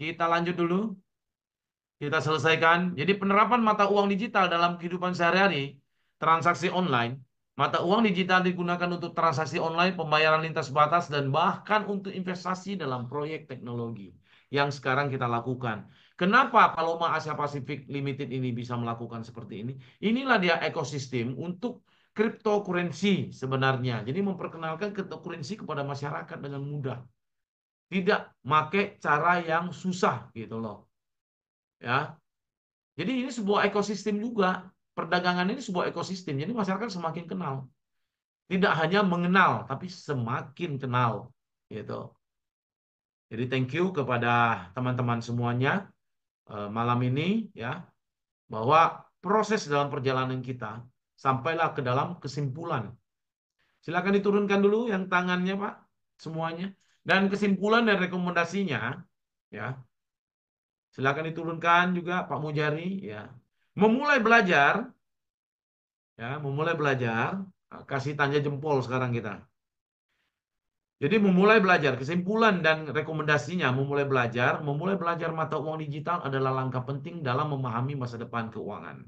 Kita lanjut dulu. Kita selesaikan. Jadi penerapan mata uang digital dalam kehidupan sehari-hari, transaksi online. Mata uang digital digunakan untuk transaksi online, pembayaran lintas batas, dan bahkan untuk investasi dalam proyek teknologi yang sekarang kita lakukan. Kenapa Paloma Asia Pacific Limited ini bisa melakukan seperti ini? Inilah dia ekosistem untuk cryptocurrency sebenarnya. Jadi memperkenalkan cryptocurrency kepada masyarakat dengan mudah. Tidak pakai cara yang susah gitu loh. Ya, jadi ini sebuah ekosistem juga. Perdagangan ini sebuah ekosistem. Jadi masyarakat semakin kenal. Tidak hanya mengenal, tapi semakin kenal. Gitu. Jadi thank you kepada teman-teman semuanya malam ini ya, bahwa proses dalam perjalanan kita sampailah ke dalam kesimpulan. Silakan diturunkan dulu yang tangannya Pak, semuanya. Dan kesimpulan dan rekomendasinya ya, silakan diturunkan juga Pak Mujari ya. Memulai belajar ya, memulai belajar, kasih tanda jempol sekarang kita. Jadi memulai belajar, kesimpulan dan rekomendasinya memulai belajar mata uang digital adalah langkah penting dalam memahami masa depan keuangan.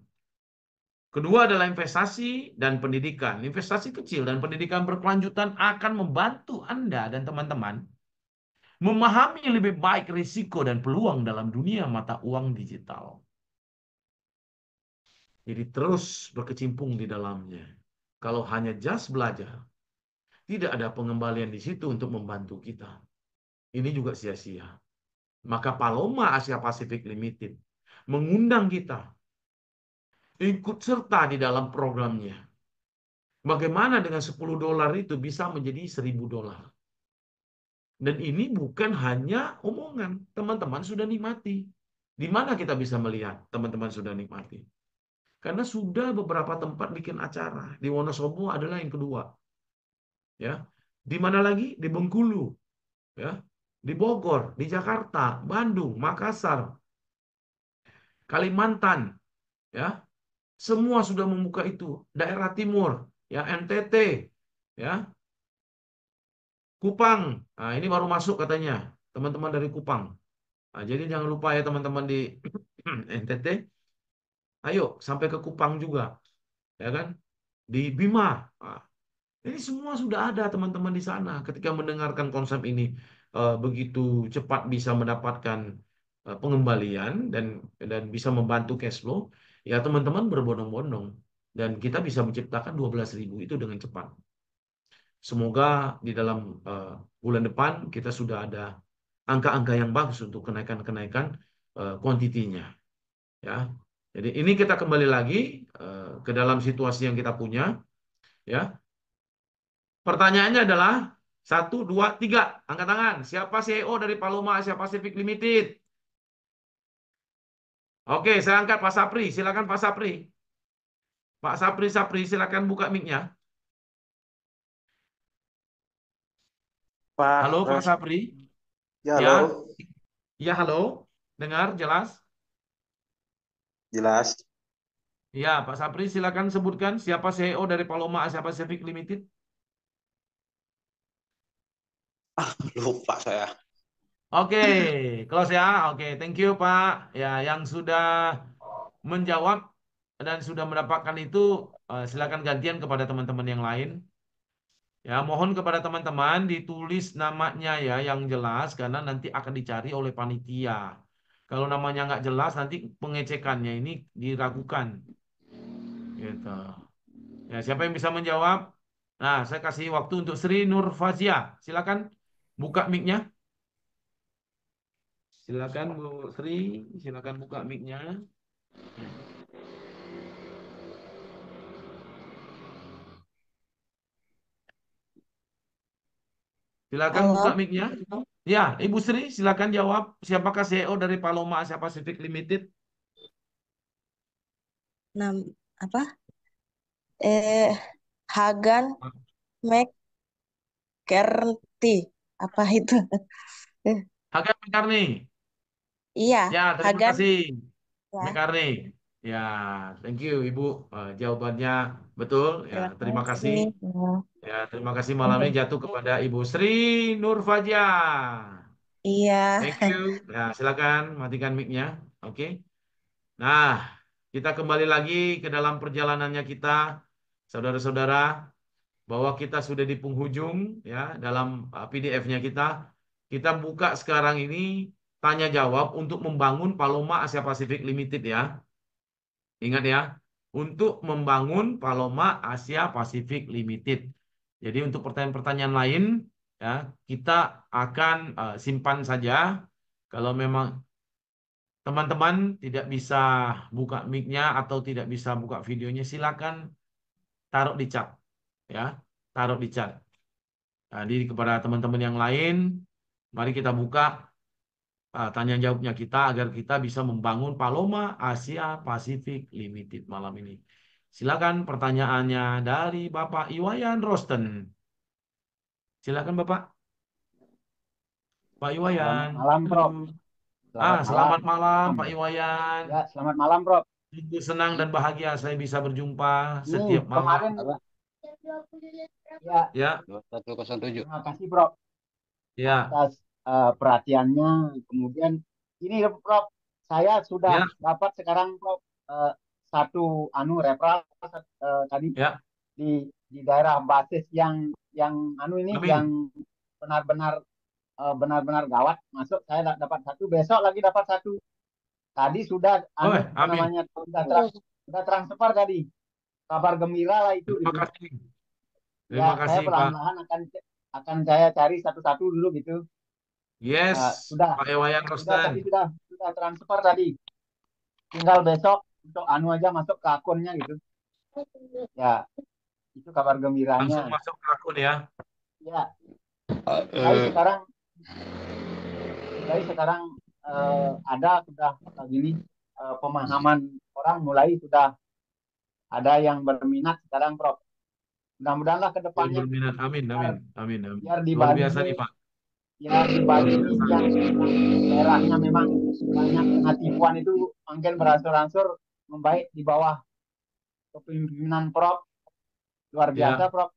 Kedua adalah investasi dan pendidikan. Investasi kecil dan pendidikan berkelanjutan akan membantu Anda dan teman-teman memahami lebih baik risiko dan peluang dalam dunia mata uang digital. Jadi terus berkecimpung di dalamnya. Kalau hanya just belajar, tidak ada pengembalian di situ untuk membantu kita. Ini juga sia-sia. Maka Paloma Asia Pacific Limited mengundang kita ikut serta di dalam programnya. Bagaimana dengan $10 itu bisa menjadi $1.000. Dan ini bukan hanya omongan. Teman-teman sudah nikmati. Di mana kita bisa melihat teman-teman sudah nikmati? Karena sudah beberapa tempat bikin acara. Di Wonosobo adalah yang kedua. Ya, di mana lagi? Di Bengkulu. Ya, di Bogor, di Jakarta, Bandung, Makassar, Kalimantan, ya, semua sudah membuka itu. Daerah Timur, ya, NTT, ya, Kupang. Nah, ini baru masuk katanya, teman-teman dari Kupang. Nah, jadi jangan lupa ya teman-teman di NTT, ayo sampai ke Kupang juga, ya kan? Di Bima. Nah, ini semua sudah ada teman-teman di sana. Ketika mendengarkan konsep ini, begitu cepat bisa mendapatkan pengembalian dan bisa membantu cash flow, ya teman-teman berbondong-bondong dan kita bisa menciptakan 12.000 itu dengan cepat. Semoga di dalam bulan depan kita sudah ada angka-angka yang bagus untuk kenaikan-kenaikan kuantitinya, ya. Jadi ini kita kembali lagi ke dalam situasi yang kita punya, ya. Pertanyaannya adalah satu, dua, tiga. Angkat tangan. Siapa CEO dari Paloma Asia Pacific Limited? Oke, saya angkat Pak Sapri. Silakan Pak Sapri. Pak Sapri, silakan buka mic-nya. Halo Pak Pak Ras, Sapri. ya Ya, halo, ya halo. Dengar jelas? jelas. Ya, Pak Sapri silakan sebutkan siapa CEO dari Paloma Asia Pacific Limited. Lupa saya. Oke, close ya. Oke, thank you Pak. Ya, yang sudah menjawab dan sudah mendapatkan itu silakan gantian kepada teman-teman yang lain. Ya, mohon kepada teman-teman ditulis namanya ya yang jelas karena nanti akan dicari oleh panitia. Kalau namanya nggak jelas nanti pengecekannya ini diragukan. Gitu. Ya, siapa yang bisa menjawab? Nah, saya kasih waktu untuk Sri Nur Fazia. Silakan buka mic-nya. Silakan Bu Sri, silakan buka mic-nya. Silakan buka Halo, mic-nya. Ya, Ibu Sri, silakan jawab. Siapakah CEO dari Paloma Asia Pacific Limited? nam apa? Hagan McCarthy, apa itu? Eh, Hagan Mekarni. iya, Ya, terima Hagan kasih. ya. Mekarni. Ya, thank you Ibu. Jawabannya betul. Ya, Terima terima kasih. kasih. Ya. Ya, terima kasih malam ini jatuh kepada Ibu Sri Nur Fajia. Iya. Thank you. Ya, silakan matikan mic-nya. Oke. Nah, kita kembali lagi ke dalam perjalanannya kita, saudara-saudara, bahwa kita sudah di penghujung ya dalam PDF-nya kita. Kita buka sekarang ini tanya jawab untuk membangun Paloma Asia Pasifik Limited ya. Ingat ya, untuk membangun Paloma Asia Pasifik Limited. Jadi untuk pertanyaan-pertanyaan lain ya, kita akan simpan saja. Kalau memang teman-teman tidak bisa buka mic-nya atau tidak bisa buka videonya, silakan taruh di chat ya, taruh di chat. Jadi kepada teman-teman yang lain, mari kita buka tanya jawabnya kita agar kita bisa membangun Paloma Asia Pasifik Limited malam ini. Silakan pertanyaannya dari Bapak Iwayan Rosten. Silakan Bapak. Pak Selamat Iwayan. malam, Prof. Selamat malam. Selamat malam Pak Iwayan. Ya, selamat malam, Prof. Sungguh senang dan bahagia saya bisa berjumpa Ini setiap malam. kemarin ya, Ya, 2107. terima kasih, Prof, ya, atas perhatiannya. Kemudian ini, Prof, saya sudah ya, dapat sekarang, Prof, satu referral tadi ya. di daerah basis yang ini Amin. yang benar-benar benar-benar gawat masuk. Saya dapat satu, besok lagi dapat satu. Tadi sudah Oh, amin. namanya sudah transfer tadi. Kabar gembira lah itu. Terima Gitu. kasih. Ya, Terima saya kasih Pak. perlahan-lahan akan saya cari satu-satu dulu gitu. Yes, Sudah Pak Iwayan sudah Rosten. tadi sudah transfer tadi. Tinggal besok untuk aja masuk ke akunnya gitu. Ya, itu kabar Langsung gembiranya. masuk ke akun ya. Ya, mulai sekarang ada sudah gini pemahaman orang mulai sudah ada yang berminat sekarang, Prof. Mudah-mudahanlah ke Yang depannya berminat. Amin, amin, amin, amin. biar di Luar Bali biasa ini nih Pak. ya di Bali ini yang daerahnya memang banyak kena tipuan itu makin beransur-ansur membaik di bawah kepemimpinan Prof. Luar biasa, Ya, Prof.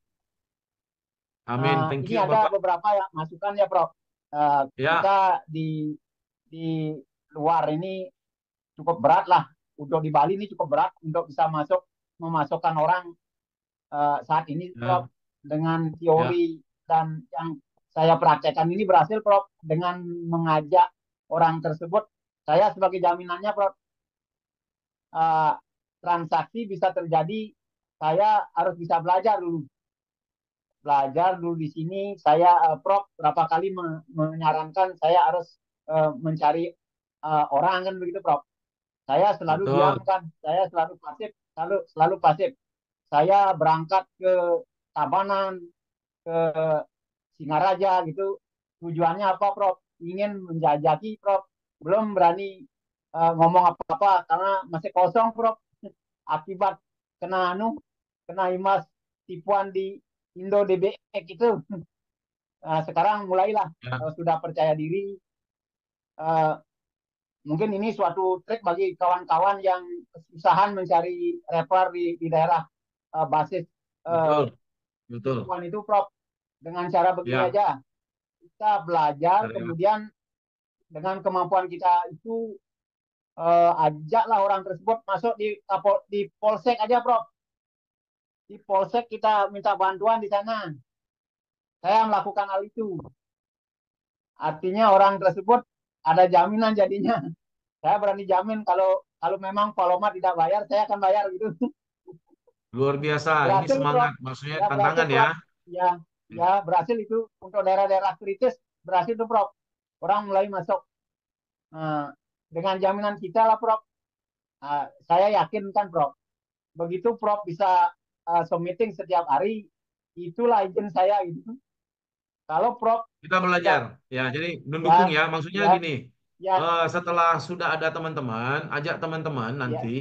amin. Thank Ini you ada Bapak. beberapa ya masukan ya, Prof. Ya, Kita di luar ini cukup berat lah. Untuk di Bali ini cukup berat untuk bisa memasukkan orang saat ini, ya, Prof. Dengan ya. teori dan yang saya praktekkan ini berhasil, Prof. Dengan mengajak orang tersebut, saya sebagai jaminannya, Prof. Transaksi bisa terjadi, saya harus bisa belajar dulu di sini. Saya Prof berapa kali menyarankan saya harus mencari orang kan begitu, Prof. Saya selalu diam Betul. kan, saya selalu pasif. Saya berangkat ke Tabanan, ke Singaraja gitu. Tujuannya apa, Prof? Ingin menjajaki, Prof. Belum berani ngomong apa-apa karena masih kosong, Prof. Akibat kena imas tipuan di Indo DBX itu. Sekarang mulailah Ya, sudah percaya diri. Mungkin ini suatu trik bagi kawan-kawan yang kesusahan mencari refer di daerah basis betul, betul. tipuan itu, Prof. Dengan cara begini Ya, aja, kita belajar, ya. kemudian dengan kemampuan kita itu ajaklah orang tersebut masuk di polsek aja, Prof. Di polsek kita minta bantuan di sana. Saya melakukan hal itu. Artinya orang tersebut ada jaminan jadinya. Saya berani jamin kalau memang Paloma tidak bayar, saya akan bayar gitu. Luar biasa. Ini Berhasil, Prof. semangat, maksudnya Ya, berhasil, tantangan ya. Prof. Ya, berhasil itu untuk daerah-daerah kritis, berhasil tuh, Prof. Orang mulai masuk. Dengan jaminan kita lah, Prof. Saya yakin kan, Prof. Begitu Prof bisa meeting setiap hari, itulah izin saya gitu. Kalau Prof Kita tidak, belajar. Ya, jadi mendukung ya, ya. Maksudnya ya, gini, ya, setelah sudah ada teman-teman, ajak teman-teman ya, nanti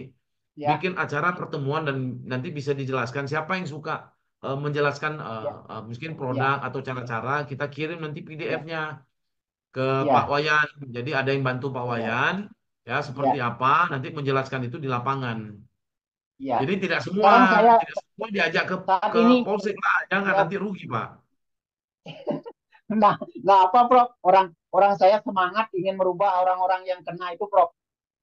ya, bikin acara pertemuan dan nanti bisa dijelaskan siapa yang suka menjelaskan ya, mungkin ya, produk atau cara-cara, kita kirim nanti ya, PDF-nya ke Pak ya, Wayan. Jadi ada yang bantu Pak ya, Wayan, ya seperti ya, apa, nanti menjelaskan itu di lapangan. ya. Jadi Sekarang saya tidak semua diajak saat ke ini, polsek lah, jangan ya, nanti rugi Pak. nah apa Prof? Orang saya semangat ingin merubah orang-orang yang kena itu Prof.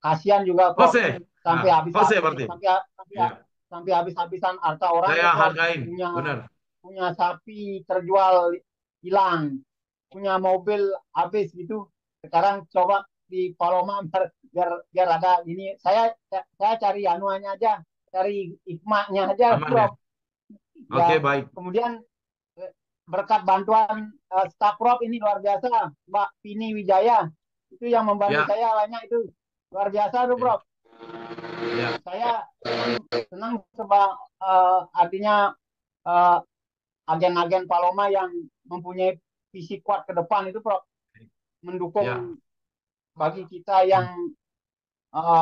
Kasihan juga Prof. Jose. Sampai Nah, habis Jose berarti. sampai sampai Ya, sampai habis-habisan harta orang saya itu Prof. hargain. Punya Benar. punya sapi terjual hilang, punya mobil habis gitu. Sekarang coba di Paloma biar ada ini. Saya cari anuannya aja, cari hikmahnya aja Aman ya. Prof. Oke, Ya, baik. kemudian berkat bantuan staf Prof ini luar biasa, Mbak Pini Wijaya itu yang membantu Ya, saya banyak itu luar biasa tuh ya, Prof. ya. Saya senang sebab artinya eh, agen-agen Paloma yang mempunyai visi kuat ke depan itu Prof Ya. mendukung bagi kita yang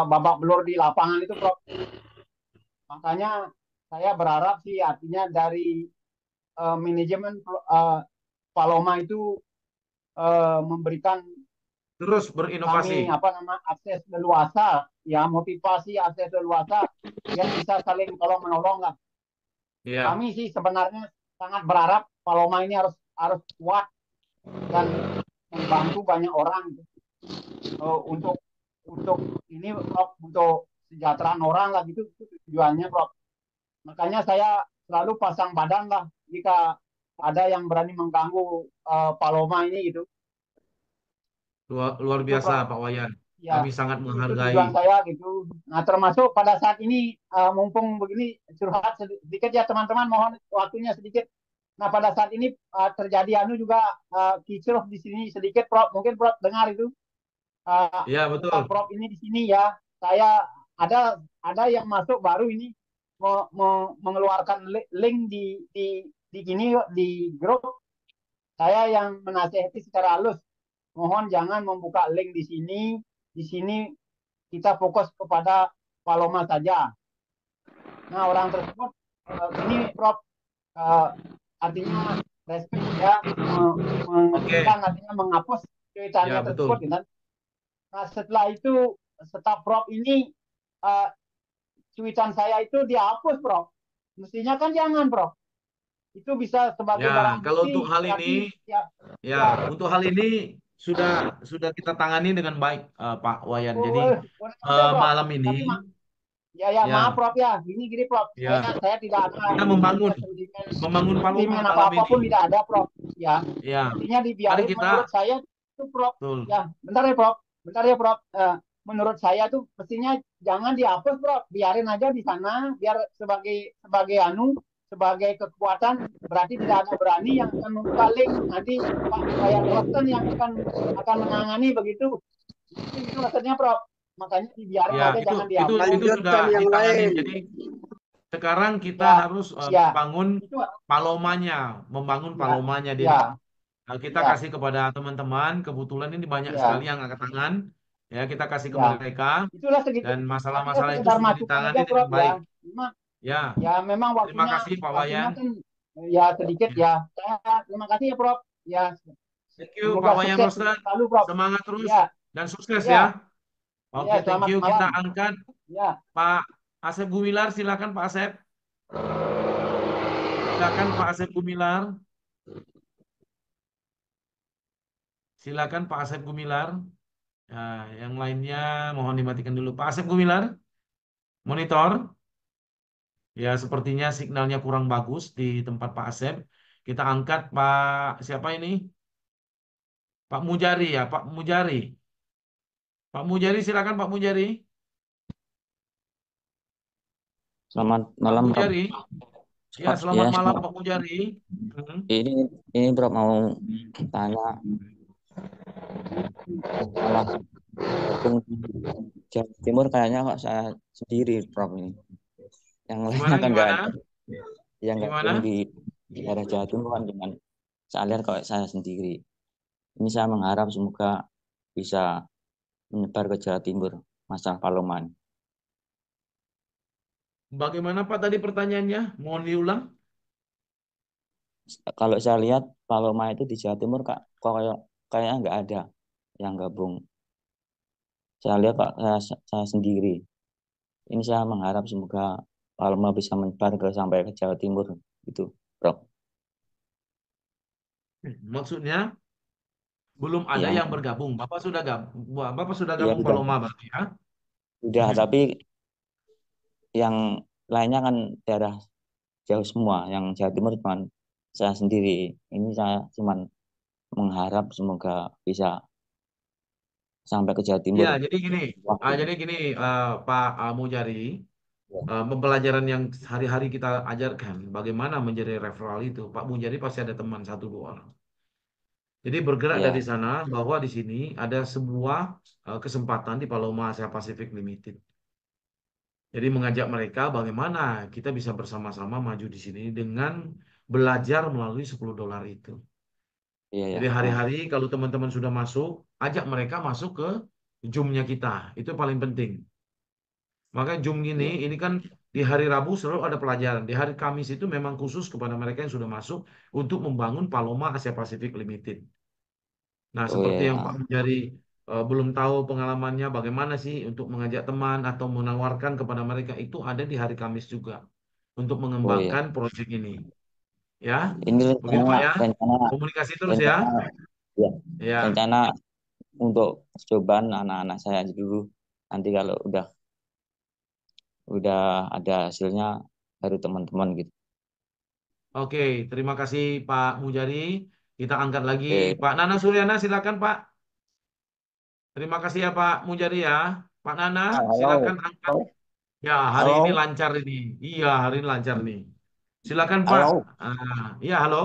babak belur di lapangan itu Prof. Makanya saya berharap sih artinya dari manajemen Paloma itu memberikan Terus kami berinovasi. akses leluasa ya, motivasi akses leluasa biar bisa saling tolong menolong lah. Ya, Kami sih sebenarnya sangat berharap Paloma ini harus harus kuat dan membantu banyak orang untuk ini Prof, untuk kesejahteraan orang lah gitu itu tujuannya Prof. Makanya saya selalu pasang badan lah jika ada yang berani mengganggu Paloma ini gitu. luar Itu biasa Prof. Pak Wayan. Ya, Kami sangat itu menghargai. tujuan saya gitu. Nah, termasuk pada saat ini mumpung begini curhat sedikit ya teman-teman, mohon waktunya sedikit. Nah, pada saat ini terjadi juga kisruh di sini sedikit, Prof. Mungkin Prof dengar itu Ya, kata betul. Prof ini di sini ya. Saya ada yang masuk baru ini mengeluarkan link di gini di grup. Saya yang menasehati secara halus, mohon jangan membuka link di sini. Di sini kita fokus kepada Paloma saja. Nah, orang tersebut ini Prof artinya respect ya Oke. menghentikan artinya menghapus Ya, cuitannya tersebut betul. gitu. Nah, setelah itu staf Prof ini uh, cuitan saya itu dihapus Prof. Mestinya kan jangan Prof. Itu bisa sebagai Ya, barang kalau untuk bukti hal ini, berarti ya ya, ya untuk hal ini sudah kita tangani dengan baik, Pak Wayan. Jadi udah Prof. malam ini, Tapi ya maaf ya, Prof ya. Gini Prof. ya, Saya tidak ada kita ini membangun, artinya sentimen membangun Paloma sentimen malam apa-apa ini. pun tidak ada Prof. Ya. Ya, Mestinya mari dibiarin menurut kita, saya itu Prof. betul. Ya, bentar ya Prof. Bentar ya Prof. Menurut saya tuh mestinya jangan dihapus Prof. Biarin aja di sana biar sebagai sebagai kekuatan berarti tidak ada berani yang akan membuka link nanti Pak Wayan Rosten yang akan menangani begitu. Itu maksudnya Prof. Makanya dibiarin Ya, aja jangan itu dihapus. sudah Lanjutkan yang ditangani. lain. Jadi sekarang kita Ya, harus ya. membangun Itu Palomanya, membangun ya, Palomanya. Jadi ya, kita ya, kasih kepada teman-teman. Kebetulan ini banyak sekali ya, yang angkat tangan. Ya, kita kasih ke ya. mereka Itulah segitu. dan Artinya masalah-masalah itu sekedar sudah masukan ditangani aja dengan Prof ya. baik. Memang Ya, ya memang terima waktunya kasih Pak waktunya Wayan. kan ya sedikit Ya. ya. Saya terima kasih ya Prof. Ya Thank you Pak semoga Wayan sukses Roster. selalu Prof. Semangat terus Ya, dan sukses ya, ya. ya Oke, thank selamat you. Kita malam. angkat Ya, Pak Asep Gumilar. Silakan Pak Asep. Silakan Pak Asep Gumilar. Silakan Pak Asep Gumilar. Nah, yang lainnya mohon dimatikan dulu. Pak Asep Gumilar, monitor. Ya, sepertinya signalnya kurang bagus di tempat Pak Asep. Kita angkat Pak siapa ini? Pak Mujari ya, Pak Mujari. Pak Mujari, silakan Pak Mujari. Selamat Pak malam, Prof. Mujari. Ya, Ya, selamat malam Pak Mujari. Hmm. ini Prof mau tanya masalah dukung di Jawa Timur kayaknya kok saya sendiri, Prof ini. Yang lainnya Gimana kan nggak gimana? ada. Yang gabung Gimana? di daerah Jawa Timur kan dengan saya lihat kok saya sendiri. Ini saya mengharap semoga bisa menyebar ke Jawa Timur masalah Paloman. Bagaimana Pak tadi pertanyaannya? Mohon diulang. Kalau saya lihat Paloma itu di Jawa Timur kok kayaknya nggak ada yang gabung. Saya lihat Pak saya sendiri. Ini saya mengharap semoga Palma bisa menyebar sampai ke Jawa Timur gitu, Bro. Maksudnya belum ada Yang yang bergabung. Bapak sudah ya gabung udah Paloma berarti ya? udah, tapi yang lainnya kan daerah jauh semua. Yang Jawa Timur cuma saya sendiri. Ini saya cuma mengharap semoga bisa sampai ke Jawa Ya, Timur jadi gini, waktu. Pak Mujari, Ya, pembelajaran yang hari-hari kita ajarkan, bagaimana menjadi referral itu, Pak Mujari pasti ada teman satu dua orang. Jadi bergerak dari ya, sana bahwa di sini ada sebuah kesempatan di Paloma Asia Pacific Limited. Jadi mengajak mereka bagaimana kita bisa bersama-sama maju di sini dengan belajar melalui $10 itu. iya ya. Jadi Oh, hari-hari kalau teman-teman sudah masuk, ajak mereka masuk ke Zoom-nya kita. Itu paling penting. Maka Zoom iya. ini kan di hari Rabu selalu ada pelajaran. Di hari Kamis itu memang khusus kepada mereka yang sudah masuk untuk membangun Paloma Asia Pacific Limited. Nah, Oh seperti ya, yang Pak ya. Mujari belum tahu pengalamannya bagaimana sih untuk mengajak teman atau menawarkan kepada mereka itu ada di hari Kamis juga untuk Oh ya. mengembangkan proyek ini. Ya, Ini begitu rencana Pak ya. rencana Komunikasi terus ya. rencana ya. Ya, Rencana untuk percobaan anak-anak saya dulu. Nanti kalau udah ada hasilnya baru teman-teman gitu. oke. Terima kasih Pak Mujari. Kita angkat lagi Oke. Pak Nana Suryana, silakan Pak. Terima kasih ya Pak Mujari ya. Pak Nana, Halo. silakan angkat. Halo. Ya, hari ini Halo. lancar ini. Iya, hari ini lancar nih. Silakan Pak. Halo. Iya, halo.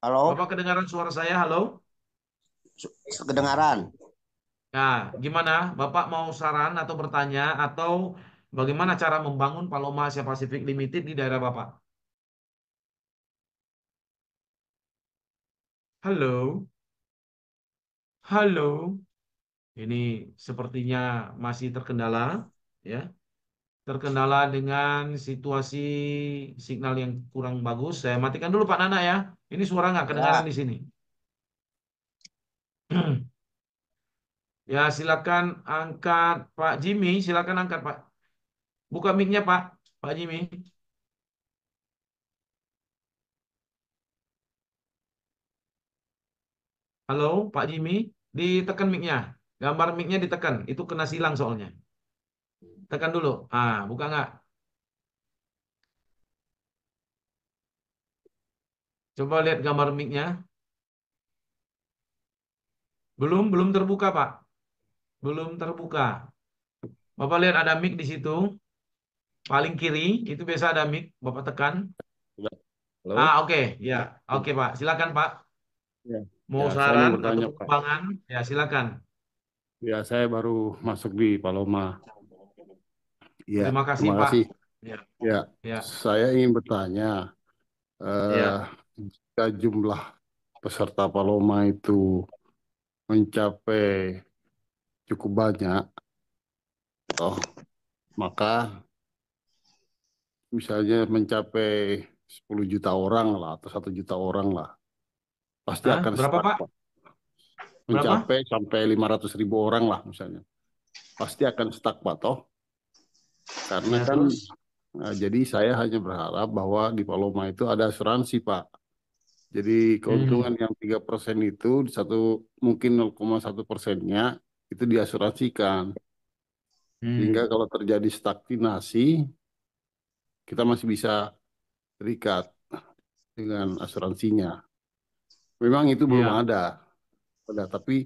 Halo. Bapak kedengaran suara saya? Halo. Kedengaran. Nah, gimana? Bapak mau saran atau bertanya atau bagaimana cara membangun Paloma Asia Pacific Limited di daerah Bapak? Halo. Halo. Ini sepertinya masih terkendala, ya. Terkendala dengan situasi signal yang kurang bagus. Saya matikan dulu Pak Nana ya. Ini suara nggak kedengaran Ya. di sini. Ya, silakan angkat Pak Jimmy. Silakan angkat Pak. Buka mic-nya Pak. Pak Jimmy. Halo Pak Jimmy. Ditekan mic-nya. Gambar mic-nya ditekan. Itu kena silang soalnya. Tekan dulu. Buka nggak? Coba lihat gambar mic-nya. Belum terbuka Pak. Belum terbuka. Bapak lihat ada mic di situ. Paling kiri itu biasa ada mic. Bapak tekan. Halo, Oke. Ya. Oke Pak. Silakan Pak. ya, Mau ya saya mau saran atau bertanya Pak. pengembangan? Ya, silakan. Ya saya baru masuk di Paloma. Ya, Terima kasih terima Pak. kasih. Ya, Ya, ya, saya ingin bertanya, eh, ya. jika jumlah peserta Paloma itu mencapai cukup banyak, toh maka misalnya mencapai 10 juta orang lah atau 1 juta orang lah, pasti Hah? akan Berapa stuck Pak? Pak. Berapa? Mencapai sampai 500.000 orang lah misalnya, pasti akan stuck Pak toh, karena Ya, kan. terus? Nah, jadi saya hanya berharap bahwa di Paloma itu ada asuransi, Pak. Jadi keuntungan Hmm, yang 3% itu di mungkin 0,1%-nya itu diasuransikan. Sehingga hmm, kalau terjadi stagnasi, kita masih bisa terikat dengan asuransinya. Memang itu belum ya, ada, tapi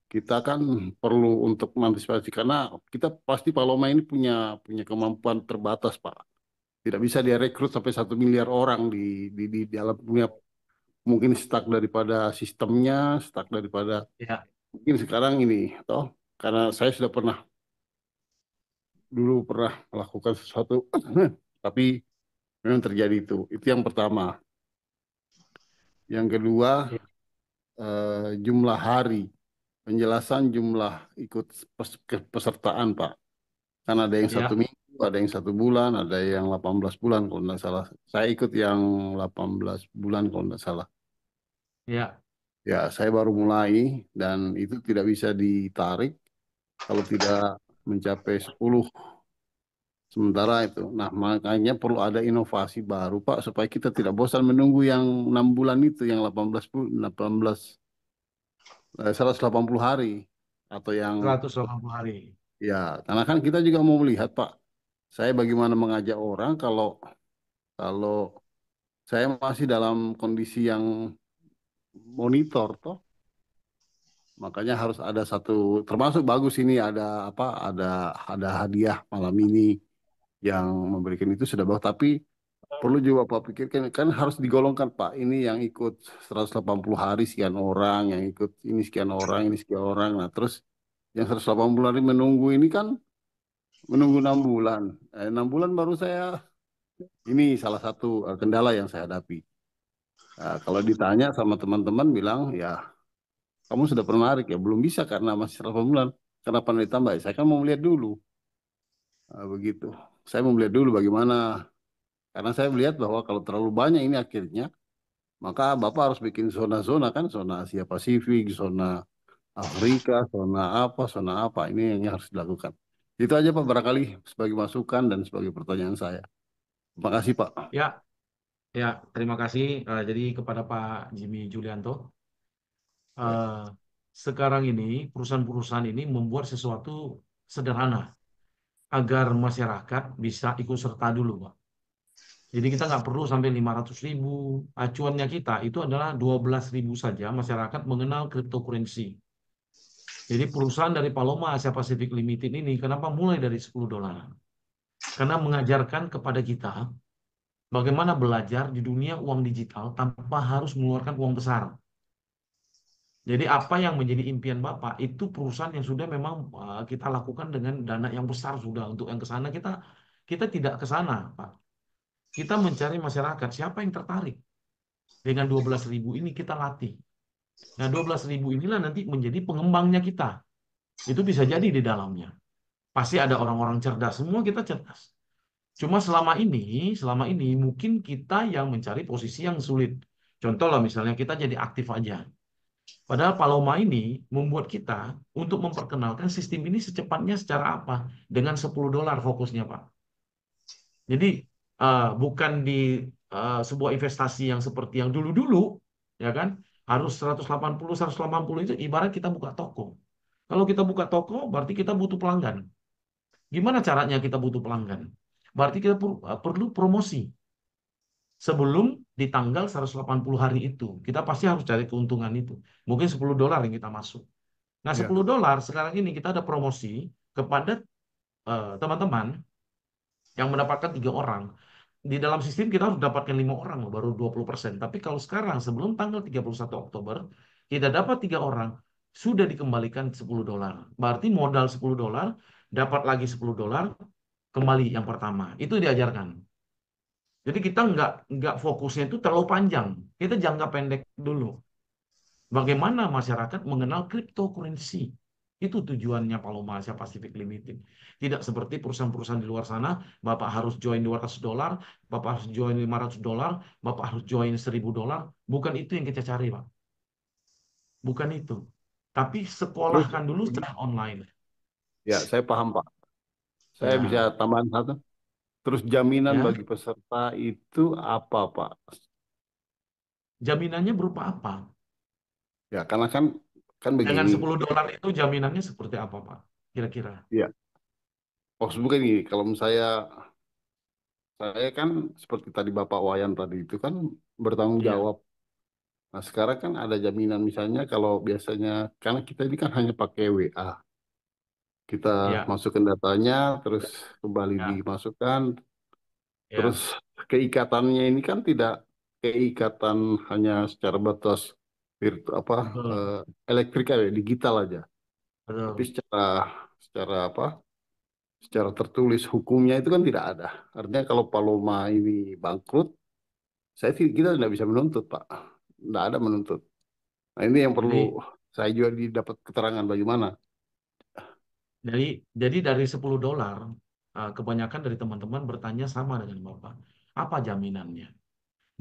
kita kan perlu untuk mengantisipasi karena kita pasti Paloma ini punya punya kemampuan terbatas, Pak. Tidak bisa dia rekrut sampai 1 miliar orang di dalam dunia. Mungkin stuck daripada sistemnya, stuck daripada ya, mungkin sekarang ini, toh karena saya sudah dulu pernah melakukan sesuatu, tapi memang terjadi itu. Itu yang pertama. Yang kedua, ya, jumlah hari, penjelasan jumlah ikut pesertaan, Pak. Kan ada yang satu ya, minggu, ada yang 1 bulan, ada yang 18 bulan kalau tidak salah. Saya ikut yang 18 bulan kalau tidak salah. ya, Ya, saya baru mulai dan itu tidak bisa ditarik kalau tidak mencapai Sementara itu. Nah, makanya perlu ada inovasi baru, Pak, supaya kita tidak bosan menunggu yang 6 bulan itu, yang 180 hari. Atau yang, 180 hari. ya, karena kan kita juga mau melihat, Pak, saya bagaimana mengajak orang kalau kalau saya masih dalam kondisi yang monitor, toh. Makanya harus ada satu, termasuk bagus ini ada apa? Ada hadiah malam ini yang memberikan itu sudah bagus. Tapi perlu juga Pak pikirkan kan harus digolongkan Pak. Ini yang ikut 180 hari sekian orang, yang ikut ini sekian orang, ini sekian orang. Nah terus yang 180 hari menunggu ini kan menunggu 6 bulan. 6 bulan baru saya ini salah satu kendala yang saya hadapi. Nah, kalau ditanya sama teman-teman bilang ya kamu sudah pernah narik ya belum bisa karena masih 8 bulan. Kenapa ditambah? Saya kan mau melihat dulu. Nah, begitu. Saya mau melihat dulu bagaimana. Karena saya melihat bahwa kalau terlalu banyak ini akhirnya, maka Bapak harus bikin zona-zona kan, zona Asia Pasifik, zona Afrika, zona apa. Ini yang harus dilakukan. Itu aja Pak, barangkali sebagai masukan dan sebagai pertanyaan saya. Terima kasih Pak. Ya, ya, terima kasih. Jadi kepada Pak Jimmy Julianto, Ya, eh, sekarang ini perusahaan-perusahaan ini membuat sesuatu sederhana agar masyarakat bisa ikut serta dulu, Pak. Jadi kita nggak perlu sampai 500.000. Acuannya kita itu adalah 12.000 saja masyarakat mengenal cryptocurrency. Jadi perusahaan dari Paloma Asia Pacific Limited ini kenapa mulai dari $10? Karena mengajarkan kepada kita bagaimana belajar di dunia uang digital tanpa harus mengeluarkan uang besar. Jadi apa yang menjadi impian Bapak itu perusahaan yang sudah memang kita lakukan dengan dana yang besar sudah untuk yang ke sana kita tidak ke sana, Pak. Kita mencari masyarakat siapa yang tertarik dengan 12.000 ini kita latih. Nah 12.000 inilah nanti menjadi pengembangnya kita. Itu bisa jadi di dalamnya. Pasti ada orang-orang cerdas. Semua kita cerdas. Cuma selama ini mungkin kita yang mencari posisi yang sulit. Contoh lah misalnya kita jadi aktif aja. Padahal Paloma ini membuat kita untuk memperkenalkan sistem ini secepatnya secara apa? Dengan $10 fokusnya, Pak. Jadi bukan di sebuah investasi yang seperti yang dulu-dulu, ya kan? Harus 180 itu ibarat kita buka toko. Kalau kita buka toko, berarti kita butuh pelanggan. Gimana caranya kita butuh pelanggan? Berarti kita perlu promosi. Sebelum di tanggal 180 hari itu, kita pasti harus cari keuntungan itu. Mungkin $10 yang kita masuk. Nah, ya, $10 sekarang ini kita ada promosi kepada teman-teman yang mendapatkan 3 orang. Di dalam sistem kita harus dapatkan 5 orang, loh, baru 20%. Tapi kalau sekarang sebelum tanggal 31 Oktober, kita dapat 3 orang, sudah dikembalikan $10. Berarti modal $10, dapat lagi $10, kembali yang pertama. Itu diajarkan. Jadi kita nggak fokusnya itu terlalu panjang. Kita jangka pendek dulu. Bagaimana masyarakat mengenal cryptocurrency? Itu tujuannya Paloma Asia Pacific Limited. Tidak seperti perusahaan-perusahaan di luar sana, Bapak harus join $200, Bapak harus join $500, Bapak harus join $1.000. Bukan itu yang kita cari, Pak. Bukan itu. Tapi terus sekolahkan dulu secara online. ya saya paham Pak. Saya bisa Ya, tambahan satu. Terus jaminan ya. bagi peserta itu apa Pak? Jaminannya berupa apa? Ya karena kan kan Dengan begini. $10 itu jaminannya seperti apa, Pak? Kira-kira. Ya, maksud bukan ini. Kalau saya kan seperti tadi Bapak Wayan tadi itu kan bertanggung Iya, jawab. Nah sekarang kan ada jaminan misalnya kalau biasanya karena kita ini kan hanya pakai WA. Kita iya, masukkan datanya, terus kembali ya, dimasukkan, terus ya. keikatannya ini kan tidak keikatan hanya secara batas apa Betul, eh, elektrik aja, digital aja. Tapi betul. secara secara apa? Secara tertulis hukumnya itu kan tidak ada. Artinya kalau Paloma ini bangkrut, kita tidak bisa menuntut, Pak. Tidak ada menuntut. Nah, ini yang perlu Jadi saya juga didapat keterangan bagaimana. Jadi, jadi dari $10, kebanyakan dari teman-teman bertanya sama dengan Bapak. Apa jaminannya?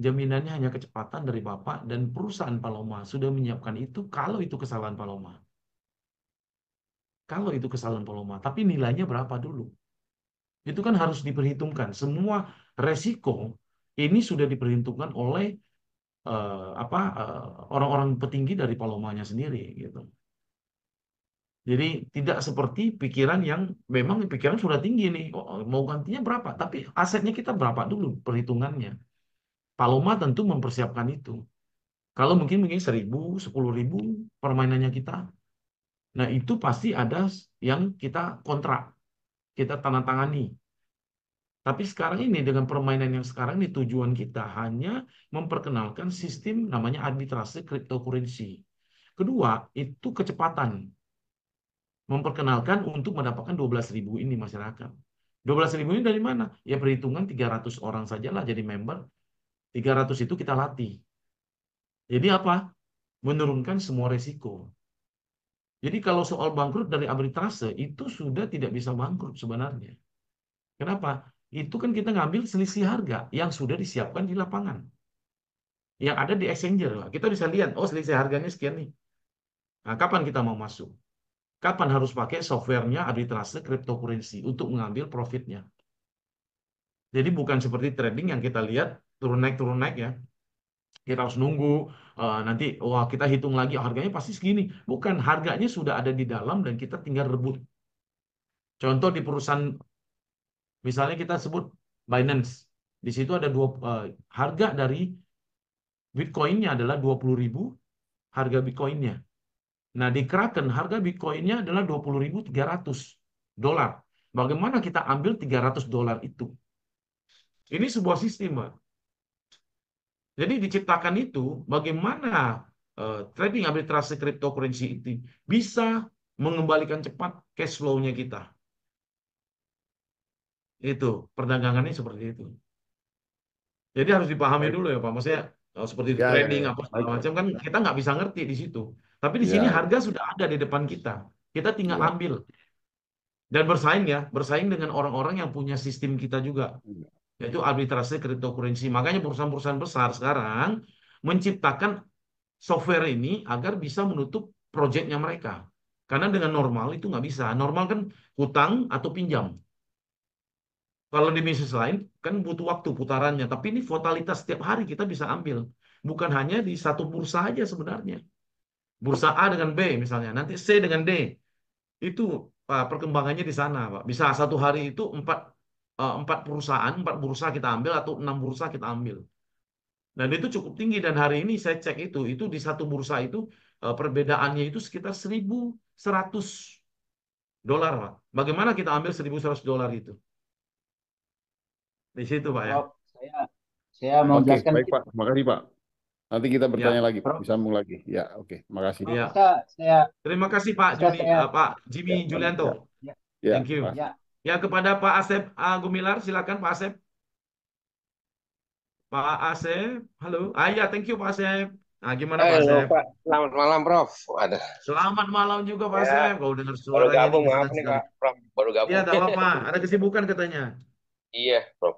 Jaminannya hanya kecepatan dari Bapak dan perusahaan Paloma sudah menyiapkan itu kalau itu kesalahan Paloma. Kalau itu kesalahan Paloma. Tapi nilainya berapa dulu? Itu kan harus diperhitungkan. Semua resiko ini sudah diperhitungkan oleh orang-orang petinggi dari Palomanya sendiri gitu. Jadi tidak seperti pikiran yang memang pikiran sudah tinggi nih, mau gantinya berapa, tapi asetnya kita berapa dulu perhitungannya. Paloma tentu mempersiapkan itu. Kalau mungkin 1.000, 10.000 permainannya kita, nah itu pasti ada yang kita kontrak, kita tanda tangani. Tapi sekarang ini dengan permainan yang sekarang ini tujuan kita hanya memperkenalkan sistem namanya arbitrase cryptocurrency. Kedua, itu kecepatan. Memperkenalkan untuk mendapatkan 12.000 ini masyarakat. 12.000 ini dari mana? Ya perhitungan 300 orang sajalah jadi member. 300 itu kita latih. Jadi apa? Menurunkan semua resiko. Jadi kalau soal bangkrut dari arbitrase itu sudah tidak bisa bangkrut sebenarnya. Kenapa? Itu kan kita ngambil selisih harga yang sudah disiapkan di lapangan. Yang ada di exchanger. Kita bisa lihat, oh selisih harganya sekian nih. Nah, kapan kita mau masuk? Kapan harus pakai softwarenya arbitrase cryptocurrency untuk mengambil profitnya? Jadi bukan seperti trading yang kita lihat turun naik ya. Kita harus nunggu nanti wah kita hitung lagi harganya pasti segini. Bukan, harganya sudah ada di dalam dan kita tinggal rebut. Contoh di perusahaan misalnya kita sebut Binance. Di situ ada harga dari Bitcoinnya adalah 20.000 harga Bitcoinnya. Nah, di Kraken harga Bitcoinnya adalah 20.300 dolar. Bagaimana kita ambil 300 dolar itu? Ini sebuah sistem, Pak. Jadi diciptakan itu bagaimana trading arbitrase cryptocurrency itu bisa mengembalikan cepat cash flow-nya kita. Itu perdagangannya seperti itu. Jadi harus dipahami Baik. dulu ya Pak. Maksudnya seperti Ya, trading ya. apa segala Baik. macam kan kita nggak bisa ngerti di situ. Tapi di sini Ya, harga sudah ada di depan kita. Kita tinggal ya. ambil dan bersaing ya, bersaing dengan orang-orang yang punya sistem kita juga, yaitu arbitrase cryptocurrency. Makanya perusahaan-perusahaan besar sekarang menciptakan software ini agar bisa menutup proyeknya mereka. Karena dengan normal itu nggak bisa. Normal kan hutang atau pinjam. Kalau di bisnis lain kan butuh waktu putarannya. Tapi ini volatilitas setiap hari kita bisa ambil. Bukan hanya di satu bursa aja sebenarnya. Bursa A dengan B misalnya. Nanti C dengan D. Itu perkembangannya di sana, Pak. Bisa satu hari itu empat perusahaan, 4 bursa kita ambil atau 6 bursa kita ambil. Dan itu cukup tinggi dan hari ini saya cek itu di satu bursa itu perbedaannya itu sekitar 1.100 dolar, Pak. Bagaimana kita ambil 1.100 dolar itu? Di situ, Pak ya. Prof, saya mau Oke, jelaskan baik Pak. Makasih Pak. Nanti kita bertanya Ya, lagi, Pak. Prof. Disambung lagi. Ya, oke. Makasih. Prof, ya. Terima kasih Pak Pak Jimmy Julianto. ya, Ya, Thank you. Pak. ya. Ya, kepada Pak Asep Gumilar, silakan Pak Asep. Pak Asep, halo. Ya, thank you Pak Asep. Nah, gimana Pak Halo Asep? Pak, selamat malam Prof. Waduh, Selamat malam juga Pak ya Asep. Kau dengar baru suaranya ini gabung, maaf kesenang nih sekali. Kak Prof, baru Ya, gabung. tak apa-apa. Ada kesibukan katanya. Iya Prof.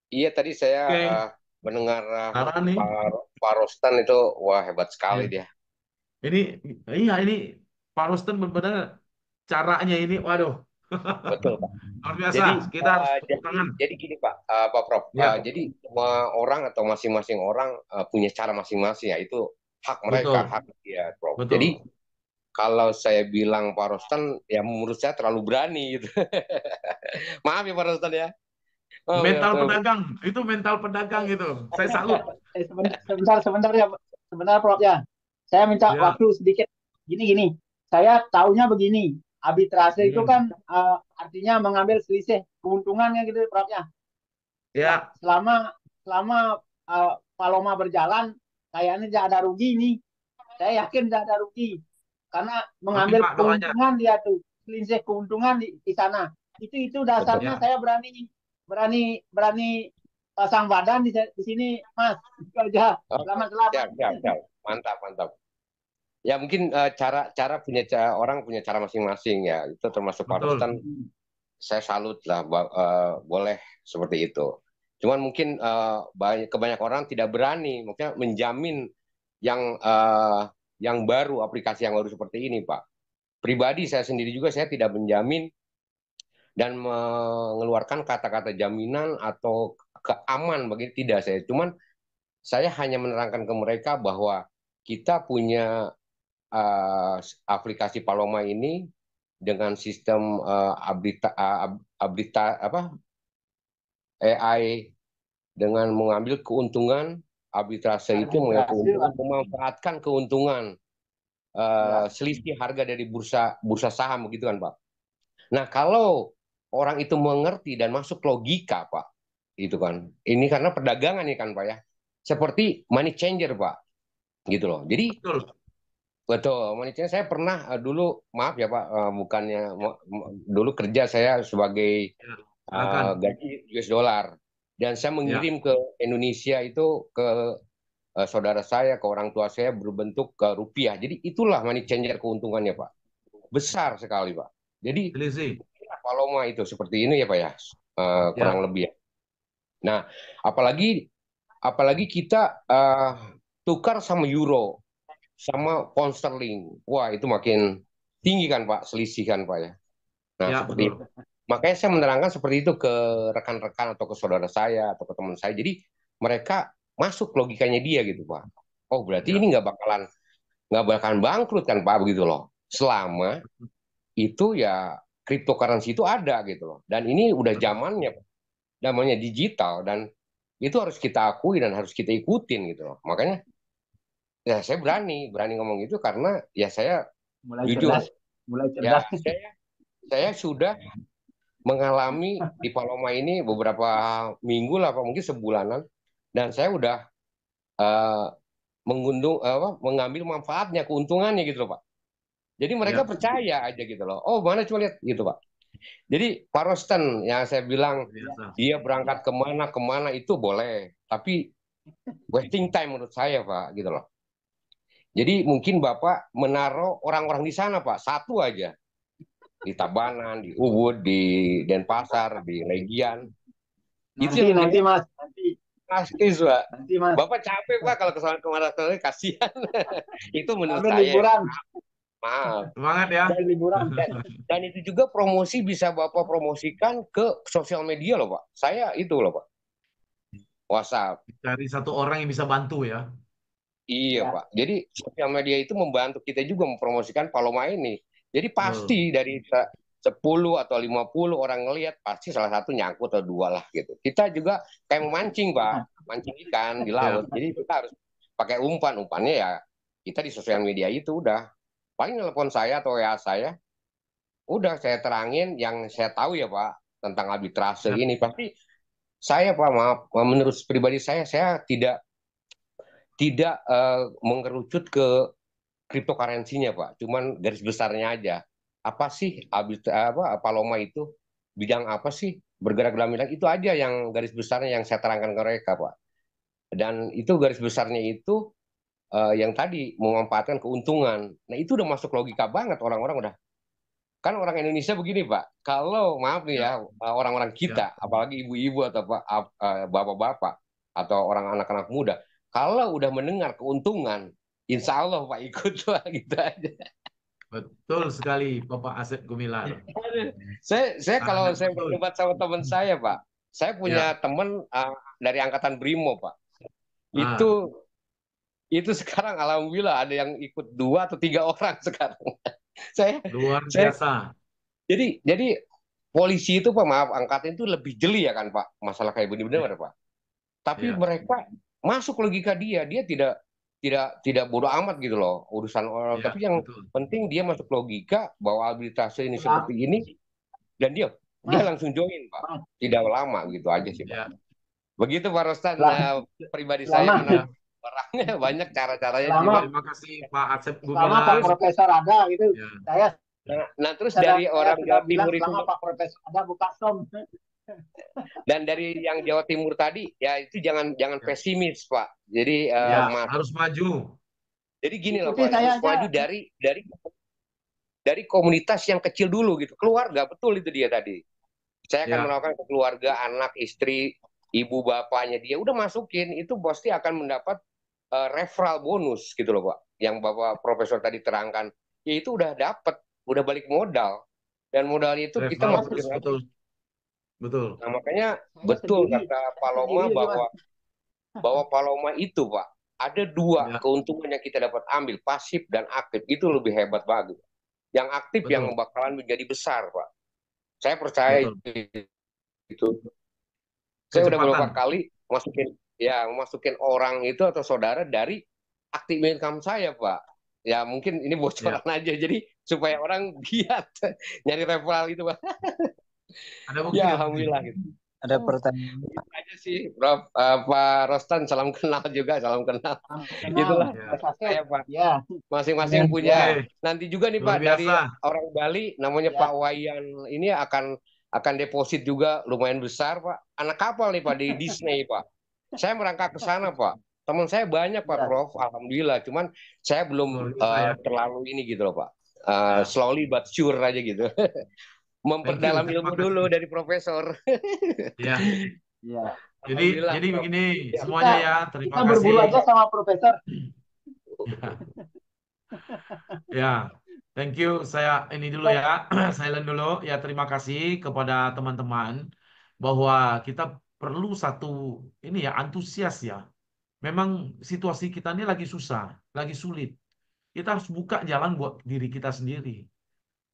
Iya tadi saya Oke, mendengar Sarah nih. Pak Rostan itu, wah hebat sekali Ya. dia. Ini Pak Rustem benar-benar caranya ini, waduh. Betul Pak. Luar biasa. Jadi Kita harus tepuk tangan. jadi gini Pak, Pak Prof. Ya, Jadi semua orang atau masing-masing orang punya cara masing-masing ya, itu hak mereka, betul. hak dia Prof. Betul. Jadi kalau saya bilang Pak Rostan, ya menurut saya terlalu berani gitu. Maaf ya Pak Rostan ya. Oh, Mental ya, pedagang, itu mental pedagang itu. Saya salut. Sebentar Prof ya. Saya minta Ya. waktu sedikit. Gini. Saya taunya begini. Arbitrase itu kan artinya mengambil selisih keuntungan kan gitu Prof ya. Ya, Selama Paloma berjalan, kayaknya tidak ada rugi nih. Saya yakin tidak ada rugi. Karena mengambil Pak, doanya. keuntungan dia tuh, selisih keuntungan di sana. Itu dasarnya Ya. saya berani pasang badan di sini, Mas. Itu aja. Selamat. Siap. Mantap. Ya mungkin cara punya orang punya cara masing-masing ya. Itu termasuk Pak Betul. Rustan. Saya salut lah, boleh seperti itu. Cuman mungkin kebanyak orang tidak berani, maksudnya menjamin yang baru, aplikasi yang baru seperti ini, Pak. Pribadi saya sendiri juga saya tidak menjamin dan mengeluarkan kata-kata jaminan atau keaman bagi tidak saya. Cuman saya hanya menerangkan ke mereka bahwa kita punya aplikasi Paloma ini dengan sistem AI dengan mengambil keuntungan arbitrase itu memanfaatkan keuntungan selisih harga dari bursa saham begitu kan Pak. Nah kalau orang itu mengerti dan masuk logika Pak, itu kan ini karena perdagangan ini kan Pak ya, seperti money changer Pak, gitu loh. Jadi betul money changer. Saya pernah dulu maaf ya Pak, bukannya dulu kerja saya sebagai gaji US dollar dan saya mengirim ke Indonesia itu ke saudara saya, ke orang tua saya berbentuk ke rupiah. Jadi itulah money changer keuntungannya Pak. Besar sekali Pak. Jadi Paloma itu seperti ini ya Pak ya, kurang lebih ya. Nah, apalagi kita tukar sama euro, sama pound sterling. Wah, itu makin tinggi kan Pak, selisih kan Pak ya. Nah, seperti itu. Makanya saya menerangkan seperti itu ke rekan-rekan atau ke saudara saya atau ke teman saya. Jadi mereka masuk logikanya dia gitu Pak. Oh berarti ini nggak bakalan bangkrut kan Pak begitu loh. Selama itu ya cryptocurrency itu ada gitu loh. Dan ini udah zamannya, namanya digital dan itu harus kita akui dan harus kita ikutin gitu loh. Makanya ya saya berani ngomong itu karena ya saya jujur, ya saya sudah mengalami di Paloma ini beberapa minggu lah, mungkin sebulanan, dan saya udah mengambil manfaatnya, keuntungannya gitu loh Pak. Jadi mereka percaya aja gitu loh. Oh mana coba lihat gitu Pak. Jadi Pak Rosten yang saya bilang dia berangkat kemana itu boleh, tapi wasting time menurut saya Pak gitu loh. Jadi mungkin Bapak menaruh orang-orang di sana Pak, satu aja. Di Tabanan, di Ubud, di Denpasar, di Legian. Nanti Mas, Pasti Pak. Bapak capek Pak kalau kemana kasihan. Itu menurut saya. Liburan. Maaf. Semangat ya. Dan itu juga promosi bisa Bapak promosikan ke sosial media loh Pak. Saya itu loh Pak. WhatsApp. Cari satu orang yang bisa bantu ya. Iya Pak. Jadi sosial media itu membantu kita juga mempromosikan Paloma ini. Jadi pasti dari 10 atau 50 orang ngelihat pasti salah satu nyangkut atau dua lah gitu. Kita juga kayak memancing Pak, mancing ikan di laut. Jadi kita harus pakai umpannya ya kita di sosial media itu udah. Paling telepon saya atau WA saya, udah saya terangin yang saya tahu ya Pak tentang arbitrase ini. Pasti saya Pak maaf, menurut pribadi saya tidak mengerucut ke cryptocurrency-nya Pak, cuman garis besarnya aja. Apa sih Paloma itu? Bidang apa sih? Bergerak dalam bidang itu aja yang garis besarnya yang saya terangkan ke mereka Pak. Dan itu garis besarnya itu yang tadi memanfaatkan keuntungan. Nah itu udah masuk logika banget orang-orang udah. Kan orang Indonesia begini Pak, kalau maaf nih ya orang-orang kita, apalagi ibu-ibu atau bapak-bapak atau orang anak-anak muda, kalau udah mendengar keuntungan, insya Allah Pak ikut lah gitu aja. Betul sekali Bapak Asep Gumilar. Saya kalau saya berdebat sama teman saya Pak, saya punya teman dari angkatan Brimo Pak. Itu sekarang alhamdulillah ada yang ikut 2 atau 3 orang sekarang. Luar biasa. Jadi polisi itu Pak, maaf angkatan itu lebih jeli ya kan Pak, masalah kayak begini benar Pak. Tapi mereka masuk logika dia tidak bodoh amat gitu loh urusan orang. Tapi yang penting dia masuk logika bahwa arbitrase ini seperti ini dan dia langsung join Pak. Tidak lama gitu aja sih Pak. Begitu Pak Rostan, pribadi saya orangnya banyak cara-caranya. Terima kasih Pak Asep Gumilar. Sama Pak Profesor ada gitu. Saya Nah terus dari orang Jawa Timur itu Pak Profesor ada buka som. Dan dari yang Jawa Timur tadi ya itu jangan pesimis Pak. Jadi harus maju. Jadi gini loh Pak, harus maju dari komunitas yang kecil dulu gitu. Keluarga, betul itu dia tadi. Saya akan melakukan ke keluarga, anak, istri, ibu bapaknya dia udah masukin itu pasti akan mendapat referral bonus gitu loh Pak. Yang Bapak Profesor tadi terangkan, ya itu udah dapat, udah balik modal. Dan modal itu kita Reval, masukin lagi. betul, betul. Nah, makanya Saya betul sendiri, kata Pak saya Loma sendiri bahwa Paloma itu, Pak, ada dua Ya, keuntungan yang kita dapat ambil, pasif dan aktif. Itu lebih hebat banget. Yang aktif yang betul, bakalan menjadi besar, Pak. Saya percaya betul. itu. Saya udah beberapa Kecepatan. kali masukin orang itu atau saudara dari aktif income saya, Pak. Ya mungkin ini Ya, bocoran aja, jadi supaya orang giat nyari referral itu, Pak. ada bukti, Ya ada bukti. alhamdulillah gitu. Ada Hmm. pertanyaan. Itu aja sih, Prof. Pak Rostan, salam kenal juga, salam kenal. kenal Itulah Ya, Mas Asep. saya, Pak. Ya, Masing-masing Ya. punya. oke, Nanti juga nih, luar Pak, dari biasa. orang Bali namanya ya. Pak Wayan ini akan deposit juga lumayan besar, Pak. Anak kapal nih, Pak, di Disney, Pak. Saya merangkak ke sana, Pak. Teman saya banyak, Pak, Ya. Prof. Alhamdulillah. Cuman saya Luar belum biasa ya. terlalu ini gitu loh, Pak. Ya, Slowly but sure aja gitu. thank you. Memperdalam Terima ilmu dulu kasih. dari profesor. Ya, Ya. jadi Alhamdulillah, Prof. begini Ya. semuanya Kita ya. kita Terima berburu kasih. aja sama Profesor. Ya, ya. Thank you. Saya ini dulu ya. Silent dulu. Ya, terima kasih kepada teman-teman bahwa kita perlu satu ini ya antusias ya. Memang situasi kita ini lagi susah, lagi sulit. Kita harus buka jalan buat diri kita sendiri.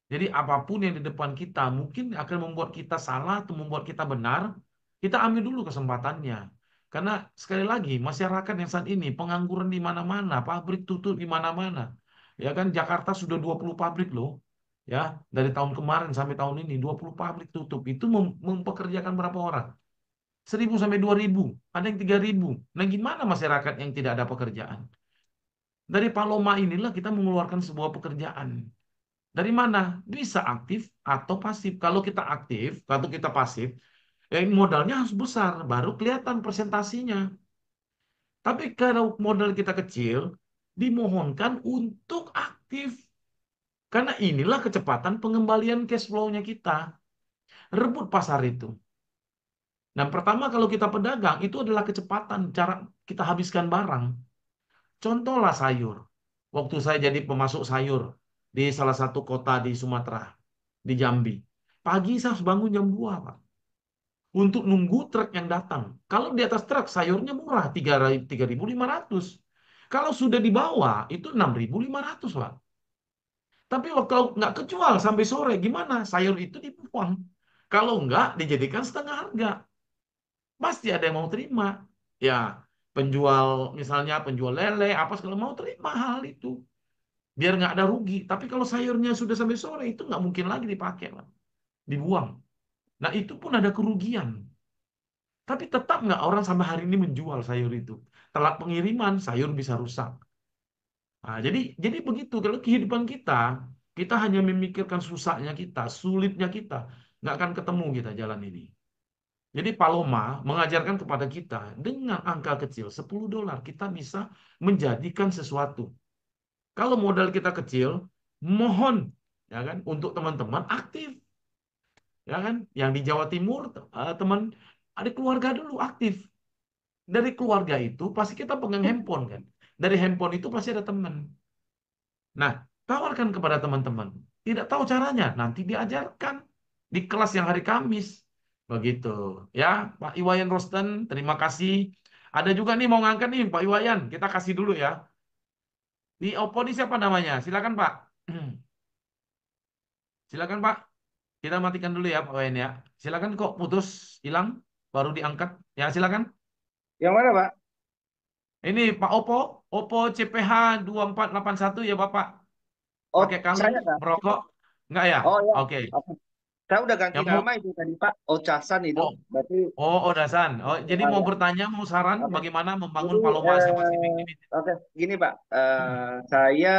Jadi apapun yang di depan kita mungkin akan membuat kita salah atau membuat kita benar, kita ambil dulu kesempatannya. Karena sekali lagi masyarakat yang saat ini pengangguran di mana-mana, pabrik tutup di mana-mana. Ya kan Jakarta sudah 20 pabrik loh. Ya, dari tahun kemarin sampai tahun ini 20 pabrik tutup. Itu mempekerjakan berapa orang? 1.000 sampai 2.000, ada yang 3.000. Nah, gimana masyarakat yang tidak ada pekerjaan? Dari Paloma inilah kita mengeluarkan sebuah pekerjaan. Dari mana? Bisa aktif atau pasif. Kalau kita aktif, kalau kita pasif, modalnya harus besar, baru kelihatan presentasinya. Tapi kalau modal kita kecil, dimohonkan untuk aktif. Karena inilah kecepatan pengembalian cash flow-nya kita. Rebut pasar itu. Nah, pertama kalau kita pedagang, itu adalah kecepatan cara kita habiskan barang. Contohlah sayur. Waktu saya jadi pemasok sayur di salah satu kota di Sumatera, di Jambi. Pagi saya harus bangun jam 2, Pak. Untuk nunggu truk yang datang. Kalau di atas truk sayurnya murah, 3.500. Kalau sudah di bawah, itu 6.500, Pak. Tapi kalau nggak kejual sampai sore, gimana? Sayur itu dibuang. Kalau nggak, dijadikan setengah harga. Pasti ada yang mau terima. Ya, penjual, misalnya penjual lele, apa segala mau terima hal itu. Biar nggak ada rugi. Tapi kalau sayurnya sudah sampai sore, itu nggak mungkin lagi dipakai, Pak. Dibuang. Nah, itu pun ada kerugian. Tapi tetap nggak orang sampai hari ini menjual sayur itu. Telat pengiriman, sayur bisa rusak. Nah, jadi begitu. Kalau kehidupan kita, kita hanya memikirkan susahnya kita, sulitnya kita, nggak akan ketemu kita jalan ini. Jadi Paloma mengajarkan kepada kita, dengan angka kecil, $10, kita bisa menjadikan sesuatu. Kalau modal kita kecil, mohon ya kan untuk teman-teman aktif. Ya kan? Yang di Jawa Timur, teman ada keluarga dulu aktif. Dari keluarga itu pasti kita pegang handphone kan. Dari handphone itu pasti ada teman. Nah, tawarkan kepada teman-teman. Tidak tahu caranya, nanti diajarkan di kelas yang hari Kamis. Begitu. Ya, Pak Iwayan Rosten, terima kasih. Ada juga nih mau ngangkat nih Pak Iwayan. Kita kasih dulu ya. Di Oppo ini siapa namanya? Silakan Pak. Silakan Pak. Kita matikan dulu ya Pak Iwayan ya. Silakan kok putus, hilang, baru diangkat. Ya, silakan. Yang mana, Pak? Ini Pak Oppo, Oppo CPH 2481 ya Bapak. Oh, Pakai kalung, saya, Pak. merokok? Enggak ya? Oh, ya. Oke. Oke. Saya udah ganti Yang mau nama itu tadi, Pak. Ocasan itu. oh, Berarti, oh, Dasan. Oh, jadi mau ya. bertanya, mau saran Oke. bagaimana membangun Jadi, Paloma Asia Pasifik ini? oke. Gini, Pak. Saya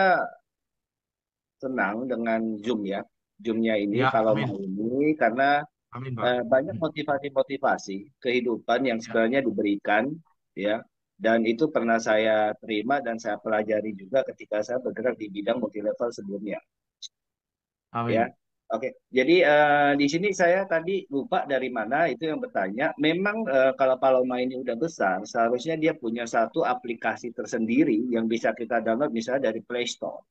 senang dengan Zoom ya. Zoom-nya ini, Ya, kalau amin. mau ini, karena Amin, Pak. banyak motivasi-motivasi kehidupan yang Ya, sebenarnya diberikan, ya. Dan itu pernah saya terima dan saya pelajari juga ketika saya bergerak di bidang multilevel sebelumnya. Ya, amin. oke. Jadi di sini saya tadi lupa dari mana itu yang bertanya. Memang kalau Paloma ini udah besar, seharusnya dia punya satu aplikasi tersendiri yang bisa kita download misalnya dari Play Store.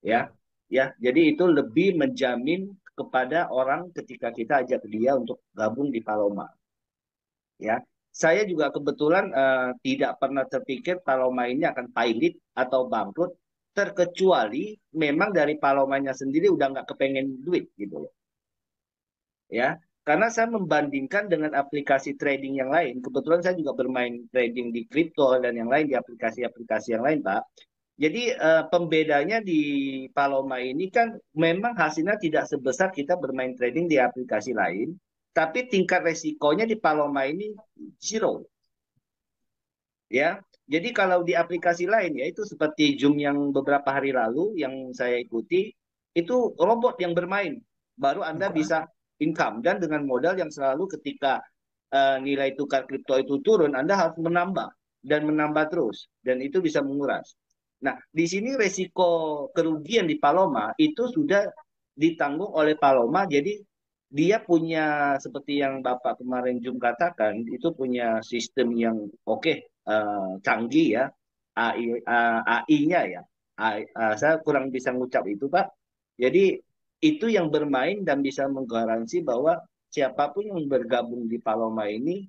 Ya, Ya, ya. Jadi itu lebih menjamin kepada orang ketika kita ajak dia untuk gabung di Paloma. Ya, saya juga kebetulan tidak pernah terpikir Paloma ini akan pilot atau bangkrut, terkecuali memang dari Palomanya sendiri udah nggak kepengen duit gitu loh. Ya, karena saya membandingkan dengan aplikasi trading yang lain. Kebetulan saya juga bermain trading di kripto dan yang lain di aplikasi-aplikasi yang lain, Pak. Jadi pembedanya di Paloma ini kan memang hasilnya tidak sebesar kita bermain trading di aplikasi lain, tapi tingkat resikonya di Paloma ini zero. Ya, jadi kalau di aplikasi lain ya itu seperti Zoom yang beberapa hari lalu yang saya ikuti, itu robot yang bermain, baru Anda bisa income dan dengan modal yang selalu ketika nilai tukar kripto itu turun, Anda harus menambah dan menambah terus dan itu bisa menguras. Nah, di sini resiko kerugian di Paloma itu sudah ditanggung oleh Paloma. Jadi dia punya seperti yang Bapak kemarin Jum katakan, itu punya sistem yang canggih ya, AI-nya ya. Saya kurang bisa ngucap itu, Pak. Jadi itu yang bermain dan bisa menggaransi bahwa siapapun yang bergabung di Paloma ini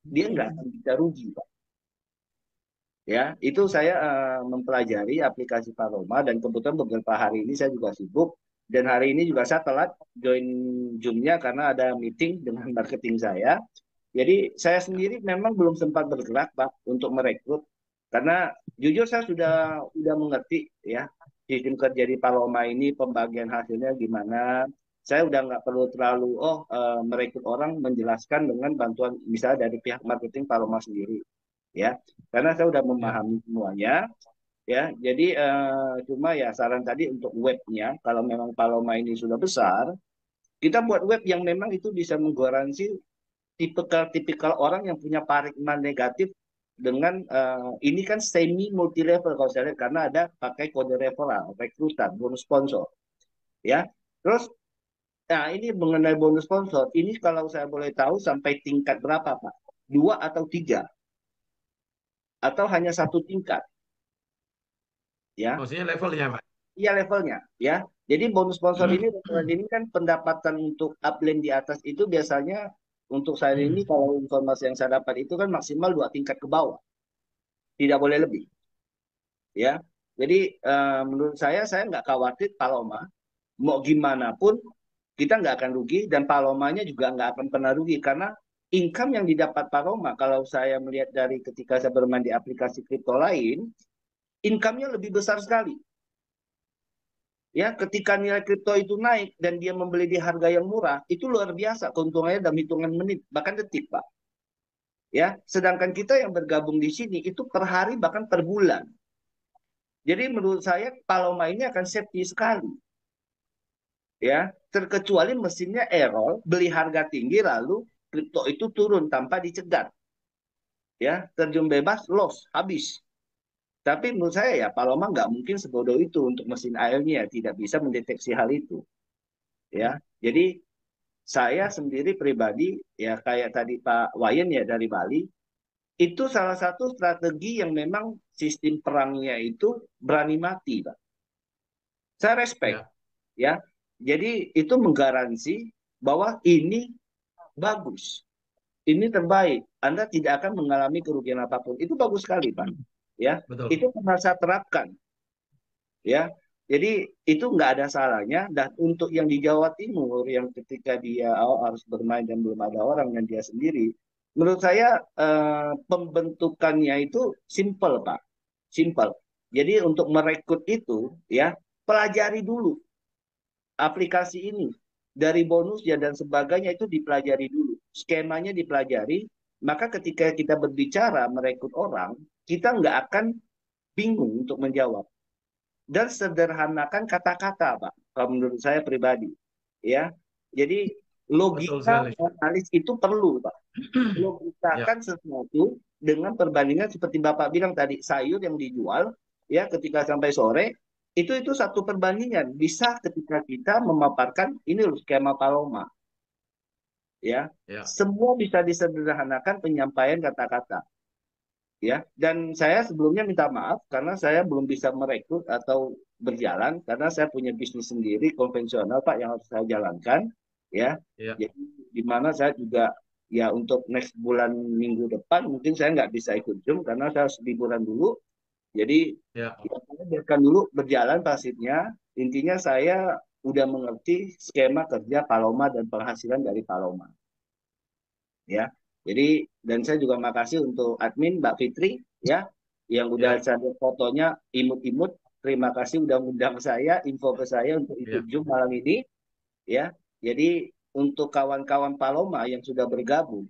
dia nggak akan bisa rugi, Pak. Ya, itu saya mempelajari aplikasi Paloma dan kebetulan beberapa hari ini saya juga sibuk dan hari ini juga saya telat join Zoom-nya karena ada meeting dengan marketing saya. Jadi saya sendiri memang belum sempat bergerak, Pak, untuk merekrut karena jujur saya sudah mengerti ya sistem kerja di Paloma ini pembagian hasilnya gimana. Saya udah nggak perlu terlalu merekrut orang menjelaskan dengan bantuan misalnya dari pihak marketing Paloma sendiri. Ya, karena saya udah memahami semuanya, ya. Jadi cuma ya saran tadi untuk webnya, kalau memang Paloma ini sudah besar, kita buat web yang memang itu bisa menggaransi tipikal orang yang punya paradigma negatif dengan ini kan semi multi level kalau saya lihat karena ada pakai kode referral, rekrutan, bonus sponsor, ya. Terus, nah ini mengenai bonus sponsor, ini kalau saya boleh tahu sampai tingkat berapa, Pak? 2 atau 3? Atau hanya satu tingkat, ya? Maksudnya levelnya, Pak. Iya levelnya, ya. Jadi bonus sponsor Hmm. ini kan pendapatan untuk upline di atas itu biasanya untuk saya ini kalau informasi yang saya dapat itu kan maksimal 2 tingkat ke bawah, tidak boleh lebih, ya. Jadi menurut saya nggak khawatir Paloma, mau gimana pun kita nggak akan rugi dan Palomanya juga nggak akan pernah rugi karena income yang didapat Paloma kalau saya melihat dari ketika saya bermain di aplikasi kripto lain, income-nya lebih besar sekali. Ya, ketika nilai kripto itu naik dan dia membeli di harga yang murah, itu luar biasa keuntungannya dalam hitungan menit, bahkan detik, Pak. Ya, sedangkan kita yang bergabung di sini itu per hari bahkan per bulan. Jadi menurut saya Paloma ini akan safety sekali. Ya, terkecuali mesinnya error, beli harga tinggi lalu kripto itu turun tanpa dicegat. Ya, terjun bebas, loss, habis. Tapi menurut saya ya Paloma nggak mungkin sebodoh itu untuk mesin airnya tidak bisa mendeteksi hal itu. Ya, jadi saya sendiri pribadi ya kayak tadi Pak Wayan ya dari Bali itu salah satu strategi yang memang sistem perangnya itu berani mati, Pak. Saya respect ya. Jadi itu menggaransi bahwa ini bagus, ini terbaik. Anda tidak akan mengalami kerugian apapun. Itu bagus sekali, Pak. Ya, Betul. itu pernah saya terapkan. Ya, jadi itu nggak ada salahnya. Dan untuk yang di Jawa Timur, yang ketika dia harus bermain dan belum ada orang dan dia sendiri, menurut saya pembentukannya itu simple, Pak. Simple. Jadi untuk merekrut itu, ya pelajari dulu aplikasi ini. Dari bonusnya dan sebagainya itu dipelajari dulu. Skemanya dipelajari. Maka ketika kita berbicara merekrut orang, kita nggak akan bingung untuk menjawab. Dan sederhanakan kata-kata, Pak. Kalau menurut saya pribadi, ya. Jadi logika analis itu perlu, Pak. Logikakan sesuatu dengan perbandingan seperti Bapak bilang tadi, sayur yang dijual, ya ketika sampai sore, itu satu perbandingan. Bisa ketika kita memaparkan ini loh skema Paloma, ya. Semua bisa disederhanakan penyampaian kata-kata. Ya, dan saya sebelumnya minta maaf karena saya belum bisa merekrut atau berjalan karena saya punya bisnis sendiri konvensional Pak yang harus saya jalankan ya. Ya. Jadi di mana saya juga ya untuk next bulan minggu depan mungkin saya nggak bisa ikut Zoom karena saya harus liburan dulu. Jadi Ya. ya, saya biarkan dulu berjalan pasifnya. Intinya saya udah mengerti skema kerja Paloma dan penghasilan dari Paloma ya. Jadi dan saya juga makasih untuk admin Mbak Fitri ya yang udah Ya. saya lihat fotonya imut-imut. Terima kasih udah undang saya, info ke saya untuk Ya. ikut Zoom malam ini ya. Jadi untuk kawan-kawan Paloma yang sudah bergabung,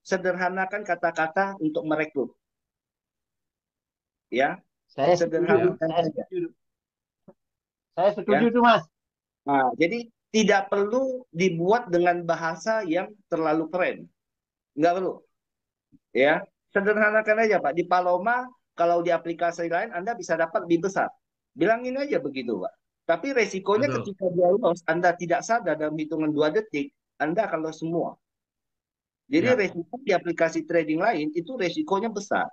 sederhanakan kata-kata untuk merekrut ya. Saya setuju, Sederhanakan saya saja setuju. Saya setuju ya. tuh Mas. Nah, jadi tidak perlu dibuat dengan bahasa yang terlalu keren. Nggak perlu ya. Sederhanakan aja Pak. Di Paloma kalau di aplikasi lain Anda bisa dapat lebih besar. Bilangin aja begitu Pak. Tapi resikonya Betul. ketika dia loss, Anda tidak sadar dalam hitungan 2 detik, Anda akan loss semua. Jadi Ya. resiko di aplikasi trading lain itu resikonya besar.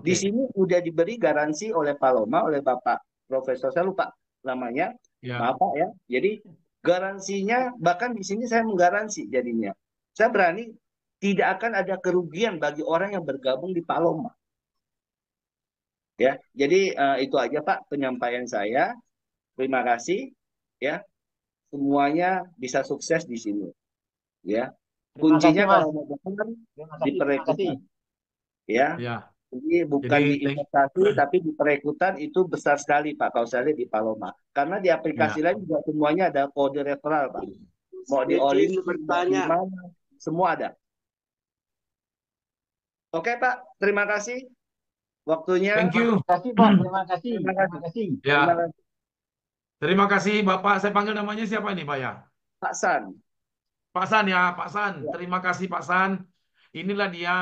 Di Oke. sini udah diberi garansi oleh Paloma, oleh Bapak Profesor, saya lupa namanya, Ya. maaf Pak ya. Jadi garansinya, bahkan di sini saya menggaransi jadinya. Saya berani tidak akan ada kerugian bagi orang yang bergabung di Paloma. Ya, jadi itu aja Pak penyampaian saya. Terima kasih ya. Semuanya bisa sukses di sini ya. Terima kasih Kuncinya Mas. kalau mau bertahan Terima di kasih, terima kasih. perekrutan ya. Ya. Jadi bukan Jadi di investasi tapi di perekrutan itu besar sekali Pak kalau saya lihat di Paloma. Karena di aplikasi ya. lain juga semuanya ada kode referral Pak. Mau di Saya Olive, ingin mau di bertanya. mana, semua ada. Oke Pak, terima kasih waktunya. Thank you. Terima kasih Bos, terima kasih, Terima terima kasih. kasih. Ya. Terima kasih Terima kasih Bapak. Saya panggil namanya siapa ini Pak ya? Pak San. Pak San ya, Pak San. Ya. Terima kasih Pak San. Inilah dia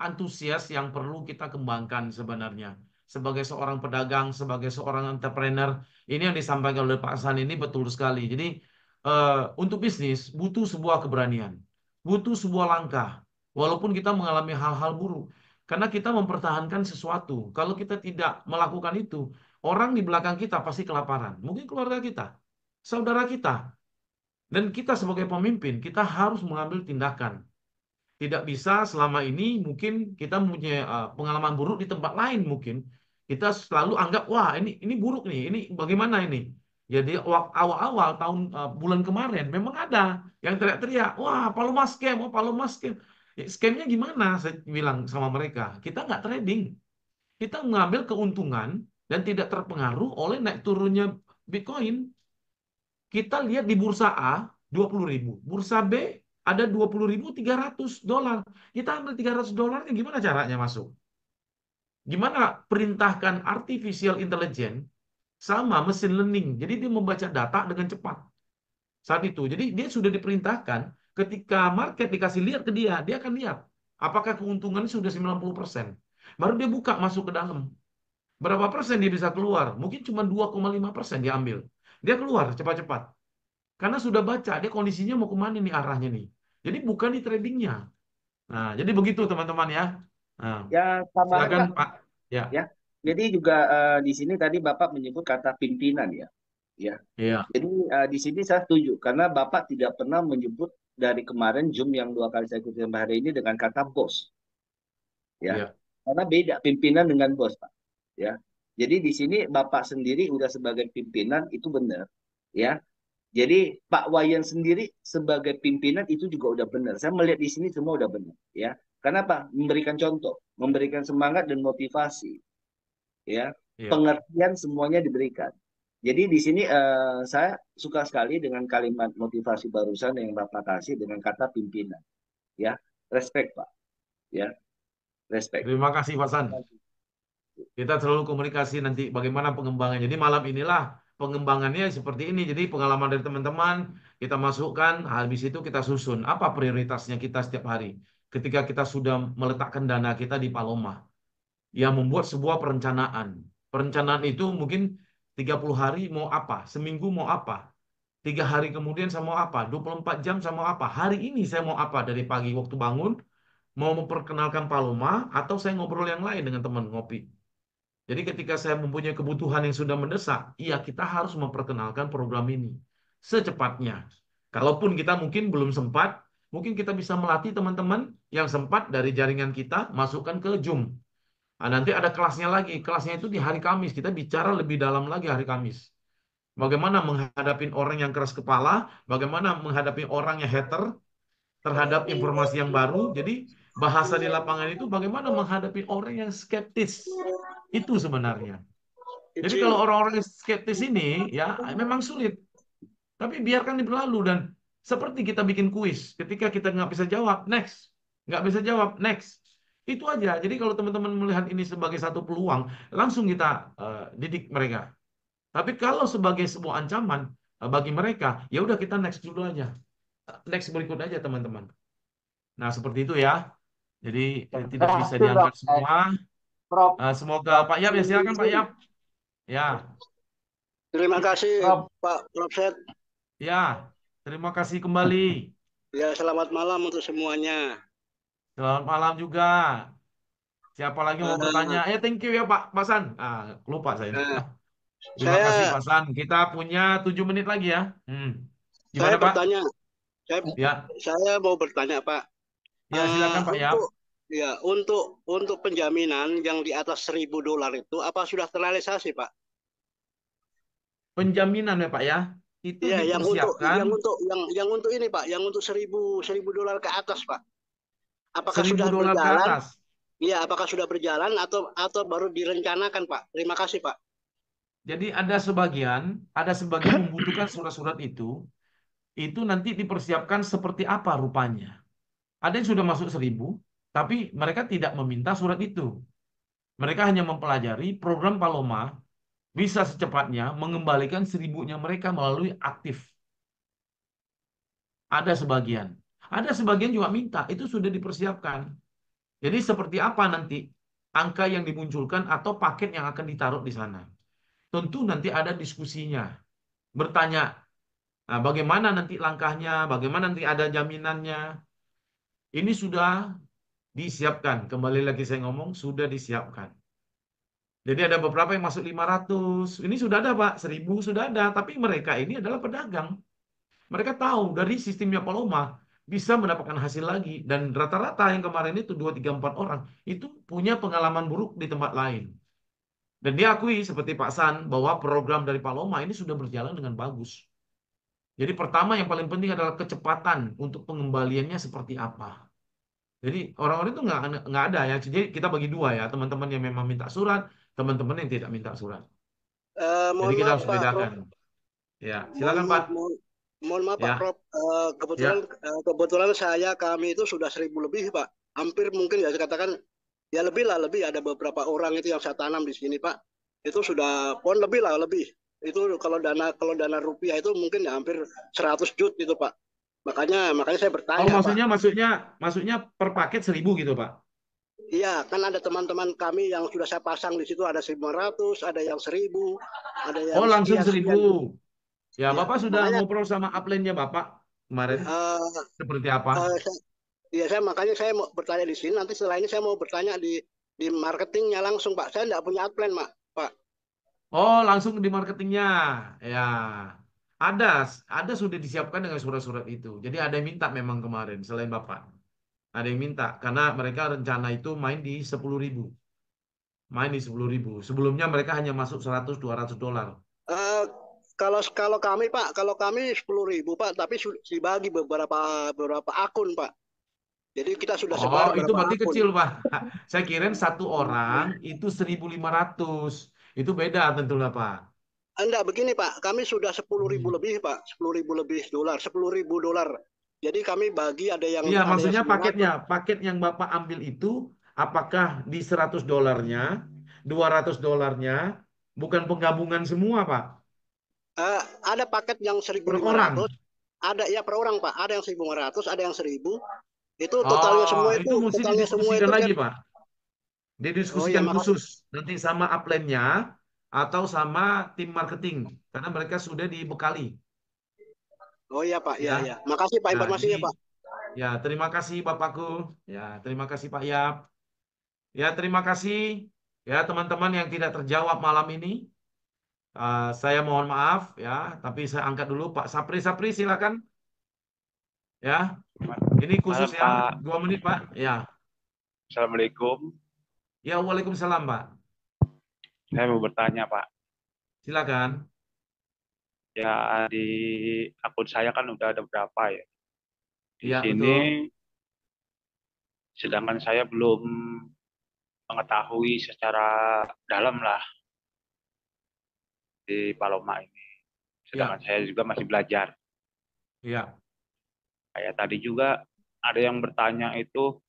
antusias yang perlu kita kembangkan sebenarnya. Sebagai seorang pedagang, sebagai seorang entrepreneur, ini yang disampaikan oleh Pak San ini betul sekali. Jadi untuk bisnis butuh sebuah keberanian, butuh sebuah langkah. Walaupun kita mengalami hal-hal buruk, karena kita mempertahankan sesuatu. Kalau kita tidak melakukan itu, orang di belakang kita pasti kelaparan. Mungkin keluarga kita, saudara kita. Dan kita sebagai pemimpin, kita harus mengambil tindakan. Tidak bisa selama ini mungkin kita mempunyai pengalaman buruk di tempat lain mungkin. Kita selalu anggap, wah ini buruk nih, ini bagaimana ini. Jadi awal-awal tahun bulan kemarin memang ada yang teriak-teriak, wah Paloma scam, oh Paloma scam. Ya, scamnya gimana? Saya bilang sama mereka, kita nggak trading. Kita mengambil keuntungan dan tidak terpengaruh oleh naik turunnya Bitcoin. Kita lihat di bursa A 20.000, bursa B ada 20.300 dolar. Kita ambil 300 dolarnya gimana caranya masuk? Gimana perintahkan artificial intelligence sama mesin learning. Jadi dia membaca data dengan cepat saat itu. Jadi dia sudah diperintahkan ketika market dikasih lihat ke dia akan lihat apakah keuntungannya sudah 90%. Baru dia buka masuk ke dalam. Berapa persen dia bisa keluar? Mungkin cuma 2,5% dia ambil. Dia keluar cepat-cepat. Karena sudah baca, dia kondisinya mau kemana nih arahnya nih. Jadi bukan di tradingnya. Nah, jadi begitu teman-teman ya. Nah, Ya tambahan silakan Pak. Pak. Ya, Ya. Jadi juga di sini tadi Bapak menyebut kata pimpinan ya. Ya. iya, Jadi di sini saya setuju karena Bapak tidak pernah menyebut dari kemarin Zoom yang 2 kali saya ikuti hari ini dengan kata bos. Ya. iya, Karena beda pimpinan dengan bos, Pak. Ya. Jadi di sini Bapak sendiri udah sebagai pimpinan itu benar. Ya. Jadi Pak Wayan sendiri sebagai pimpinan itu juga udah benar. Saya melihat di sini semua udah benar. Ya. Kenapa? Memberikan contoh, memberikan semangat dan motivasi. Ya. iya. Pengertian semuanya diberikan. Jadi di sini saya suka sekali dengan kalimat motivasi barusan yang Bapak kasih dengan kata pimpinan. Ya, respect Pak. Ya, respect. Terima kasih Pak San. Kita selalu komunikasi nanti bagaimana pengembangannya. Jadi malam inilah pengembangannya seperti ini. Jadi pengalaman dari teman-teman kita masukkan, habis itu kita susun. Apa prioritasnya kita setiap hari? Ketika kita sudah meletakkan dana kita di Paloma. Yang membuat sebuah perencanaan. Perencanaan itu mungkin 30 hari mau apa, seminggu mau apa, 3 hari kemudian saya mau apa, 24 jam saya mau apa, hari ini saya mau apa dari pagi waktu bangun, mau memperkenalkan Paloma, atau saya ngobrol yang lain dengan teman ngopi. Jadi ketika saya mempunyai kebutuhan yang sudah mendesak, iya kita harus memperkenalkan program ini secepatnya. Kalaupun kita mungkin belum sempat, mungkin kita bisa melatih teman-teman yang sempat dari jaringan kita masukkan ke Zoom. Nah, nanti ada kelasnya lagi. Kelasnya itu di hari Kamis. Kita bicara lebih dalam lagi hari Kamis. Bagaimana menghadapi orang yang keras kepala, bagaimana menghadapi orang yang hater terhadap informasi yang baru. Jadi bahasa di lapangan itu bagaimana menghadapi orang yang skeptis. Itu sebenarnya. Jadi kalau orang-orang yang skeptis ini ya memang sulit. Tapi biarkan berlalu dan seperti kita bikin kuis. Ketika kita nggak bisa jawab, next. Nggak bisa jawab, next. Itu aja. Jadi kalau teman-teman melihat ini sebagai satu peluang, langsung kita didik mereka. Tapi kalau sebagai sebuah ancaman bagi mereka, ya udah kita next dulu aja. Next berikut aja teman-teman. Nah, seperti itu ya. Jadi tidak bisa Berhasil, diangkat Prof. semua. Prof. Semoga Pak Yap ya, silakan Pak Yap. Ya, Terima kasih Prof. Pak Prof. Set. ya. Terima kasih kembali. Ya, selamat malam untuk semuanya. Selamat malam juga. Siapa lagi mau bertanya? Thank you ya Pak Pasan. Lupa saya. Terima kasih Saya Pak San. Kita punya 7 menit lagi ya. Gimana saya Pak? bertanya, Ya, saya mau bertanya Pak. ya silakan Pak Yap. Untuk penjaminan yang di atas $1.000 itu apa sudah terrealisasi Pak? Penjaminan ya Pak ya. Itu Ya, dipersiapkan yang untuk ini Pak, yang untuk $1.000 ke atas Pak. Apakah sudah $1.000 ke berjalan? atas. Iya, apakah sudah berjalan atau baru direncanakan Pak? Terima kasih Pak. Jadi ada sebagian membutuhkan surat-surat itu nanti dipersiapkan seperti apa rupanya. Ada yang sudah masuk 1.000, tapi mereka tidak meminta surat itu. Mereka hanya mempelajari program Paloma bisa secepatnya mengembalikan 1.000-nya mereka melalui aktif. Ada sebagian. Ada sebagian juga minta, itu sudah dipersiapkan. Jadi seperti apa nanti angka yang dimunculkan atau paket yang akan ditaruh di sana. Tentu nanti ada diskusinya. Bertanya, bagaimana nanti langkahnya, bagaimana nanti ada jaminannya. Ini sudah disiapkan. Kembali lagi saya ngomong, sudah disiapkan. Jadi ada beberapa yang masuk 500. Ini sudah ada Pak, 1.000 sudah ada. Tapi mereka ini adalah pedagang. Mereka tahu dari sistemnya Paloma bisa mendapatkan hasil lagi. Dan rata-rata yang kemarin itu 2, 3, 4 orang itu punya pengalaman buruk di tempat lain. Dan dia akui seperti Pak San bahwa program dari Paloma ini sudah berjalan dengan bagus. Jadi pertama yang paling penting adalah kecepatan untuk pengembaliannya seperti apa. Jadi orang-orang itu nggak ada ya. Jadi kita bagi dua ya, teman-teman yang memang minta surat, teman-teman yang tidak minta surat. Jadi Mohon kita maaf harus Pak Prof. bedakan. Ya, silakan Pak. Mohon maaf Pak Ya, Prof. ya. Kebetulan kami itu sudah 1.000 lebih Pak. Hampir mungkin ya saya katakan ya lebih ada beberapa orang itu yang saya tanam di sini Pak. Itu sudah pon lebih. Itu kalau dana rupiah itu mungkin ya hampir 100 juta itu Pak. Makanya saya Oh, bertanya Pak. maksudnya per paket 1.000 gitu Pak. Iya, kan ada teman-teman kami yang sudah saya pasang di situ ada 1.500, ada yang 1.000, ada yang Oh, langsung sekian. 1.000. Ya, Ya, Bapak sudah makanya ngobrol sama upline-nya Bapak kemarin seperti apa? makanya saya mau bertanya di sini. Nanti setelah ini saya mau bertanya di marketingnya langsung Pak. Saya tidak punya upline Pak. Oh, langsung di marketingnya. Ya, ada sudah disiapkan dengan surat-surat itu. Jadi ada yang minta memang kemarin selain Bapak. Ada yang minta karena mereka rencana itu main di 10.000. Main di 10.000. Sebelumnya mereka hanya masuk 100-200 dolar. Kalau kami Pak, kalau kami 10.000 Pak, tapi dibagi beberapa akun Pak. Jadi kita sudah sebar Oh, itu beberapa berarti akun. kecil, Pak. Saya kirain satu orang itu 1.500. Itu beda tentunya, Pak. Enggak, begini Pak, kami sudah 10.000 lebih Pak, 10.000 lebih dolar, $10.000. Jadi kami bagi ada yang Iya, ada maksudnya yang 900. paket yang Bapak ambil itu apakah di 100 dolarnya, 200 dolarnya, bukan penggabungan semua, Pak? Ada paket yang Per orang. 1.500, ada ya per orang Pak, ada yang 1.500, ada yang 1.000. Itu totalnya semua Oh, itu mesti didiskusikan lagi, Pak. Didiskusikan makasih. khusus nanti sama upline-nya atau sama tim marketing karena mereka sudah dibekali. Oh iya Pak, Ya. ya. Makasih Pak Nah, informasinya jadi, Pak. ya, terima kasih Bapakku. Ya, terima kasih Pak Yap. Ya, terima kasih. Ya, teman-teman yang tidak terjawab malam ini, saya mohon maaf ya, tapi saya angkat dulu Pak Sapri. Sapri silakan ya. Ini khusus Malam ya, Pak, 2 menit Pak. Ya, Assalamualaikum. ya Waalaikumsalam Pak. Saya mau bertanya Pak, Silakan. ya di akun saya kan udah ada berapa ya. Di Ya sini, betul. sedangkan saya belum mengetahui secara dalam lah di Paloma ini. Sedangkan Ya, saya juga masih belajar. ya, Kayak tadi juga ada yang bertanya itu,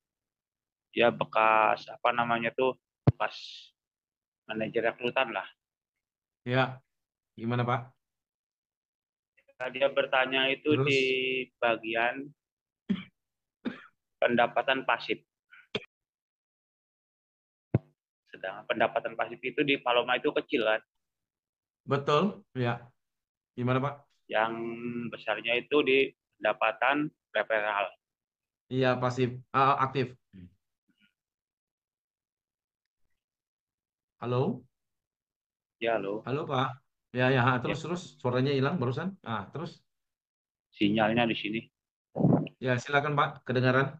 ya bekas apa namanya tuh, bekas manajer rekrutan lah. ya. Gimana Pak? Dia bertanya itu Terus, di bagian pendapatan pasif. Sedangkan pendapatan pasif itu di Paloma itu kecil kan. betul. Ya, gimana Pak? Yang besarnya itu di pendapatan referral. Iya pasif, aktif. Halo, Ya loh, halo Pak. Ya, ya. ya, Terus suaranya hilang barusan. Terus. sinyalnya di sini. Ya, silakan Pak, kedengaran.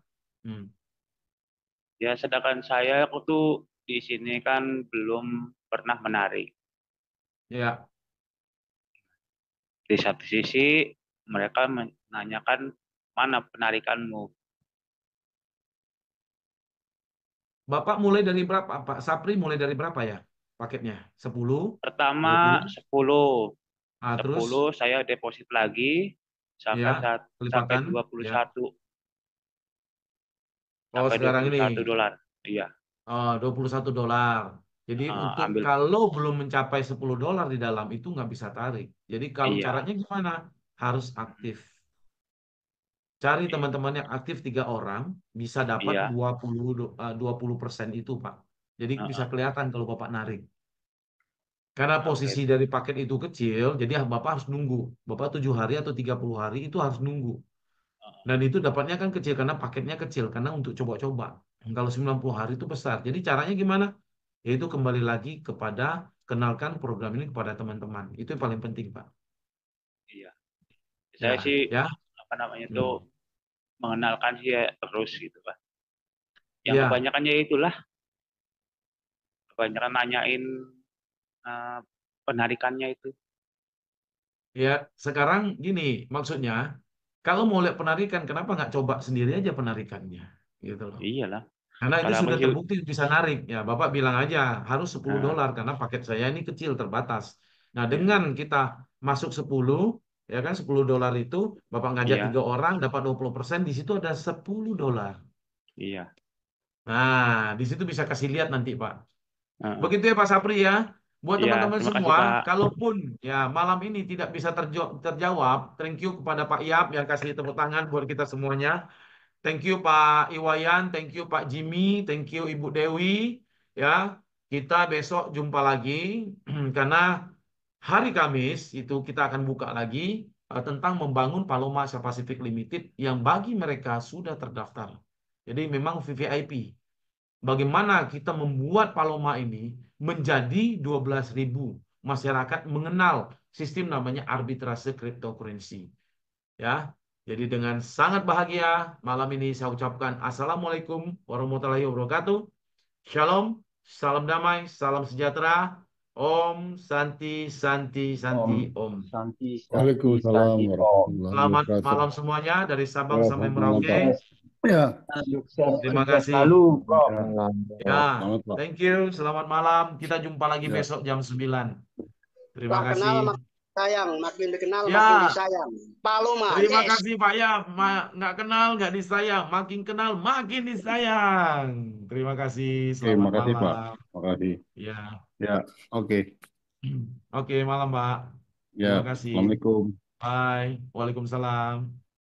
Ya sedangkan saya tuh di sini kan belum pernah menarik. Ya, Di satu sisi mereka menanyakan mana penarikanmu. Bapak mulai dari berapa? Pak Sapri mulai dari berapa ya paketnya? 10, Pertama 20. 10, Terus 10 saya deposit lagi sampai ya, sampai kelipatan. Ya. 21 Oh, sampai sekarang ini $21. Iya, $21. Jadi untuk ambil kalau belum mencapai $10 di dalam itu nggak bisa tarik. Jadi kalau iya. caranya gimana? Harus aktif. Cari Iya. teman-teman yang aktif 3 orang, bisa dapat Iya. 20% itu, Pak. Jadi bisa Heeh. kelihatan kalau Bapak narik. Karena Oke. posisi dari paket itu kecil, jadi Bapak harus nunggu. Bapak 7 hari atau 30 hari itu harus nunggu. Dan itu dapatnya kan kecil karena paketnya kecil, karena untuk coba-coba. Kalau 90 hari itu besar. Jadi caranya gimana? Yaitu kembali lagi kepada kenalkan program ini kepada teman-teman. Itu yang paling penting, Pak. Iya. Saya Ya, sih ya. apa namanya tuh mengenalkan sih ya terus gitu Pak. Yang Ya. kebanyakannya itulah kebanyakan nanyain penarikannya itu. Ya, sekarang gini, maksudnya kalau mau lihat penarikan, kenapa nggak coba sendiri aja penarikannya, gitu loh. Iyalah. Karena itu Kalau aku sudah sih, terbukti bisa narik. Ya, Bapak bilang aja harus nah, $10 karena paket saya ini kecil terbatas. Nah, dengan ya, kita masuk 10, ya kan $10 itu Bapak ngajak iya, 3 orang dapat 20%, di situ ada $10. iya. Nah, di situ bisa kasih lihat nanti, Pak. Heeh. Begitu ya Pak Sapri ya. Buat Iya, teman-teman terima kasih semua, Pak. kalaupun ya malam ini tidak bisa terjawab, thank you kepada Pak Yap yang kasih tepuk tangan buat kita semuanya. Thank you Pak Iwayan, thank you Pak Jimmy, thank you Ibu Dewi. Ya, kita besok jumpa lagi karena hari Kamis itu kita akan buka lagi tentang membangun Paloma Asia Pacific Limited yang bagi mereka sudah terdaftar. Jadi memang VVIP. Bagaimana kita membuat Paloma ini menjadi 12.000 masyarakat mengenal sistem namanya arbitrase cryptocurrency. Ya, jadi dengan sangat bahagia malam ini saya ucapkan Assalamualaikum warahmatullahi wabarakatuh. Shalom, salam damai, salam sejahtera. Om Santi Santi Santi Om. Santi, Waalaikumsalam warahmatullahi Selamat wabarakatuh. malam semuanya dari Sabang Ya, sampai selamat malam, Merauke. Pak. Ya, Terima sukses kasih. selalu, Bro. Ya, selamat, Pak. thank you. Selamat malam. Kita jumpa lagi Ya. besok jam 9. Terima Tak kasih. kenal makin sayang, makin dikenal Ya. makin disayang. Paloma, Terima yes. kasih Pak ya. Nggak kenal, nggak disayang. Makin kenal, makin disayang. Terima kasih. Terima Selamat kasih, Pak. malam. Terima kasih. Ya. Ya, oke. Oke, malam Pak. Ya, Terima kasih. Assalamualaikum. Bye. Waalaikumsalam.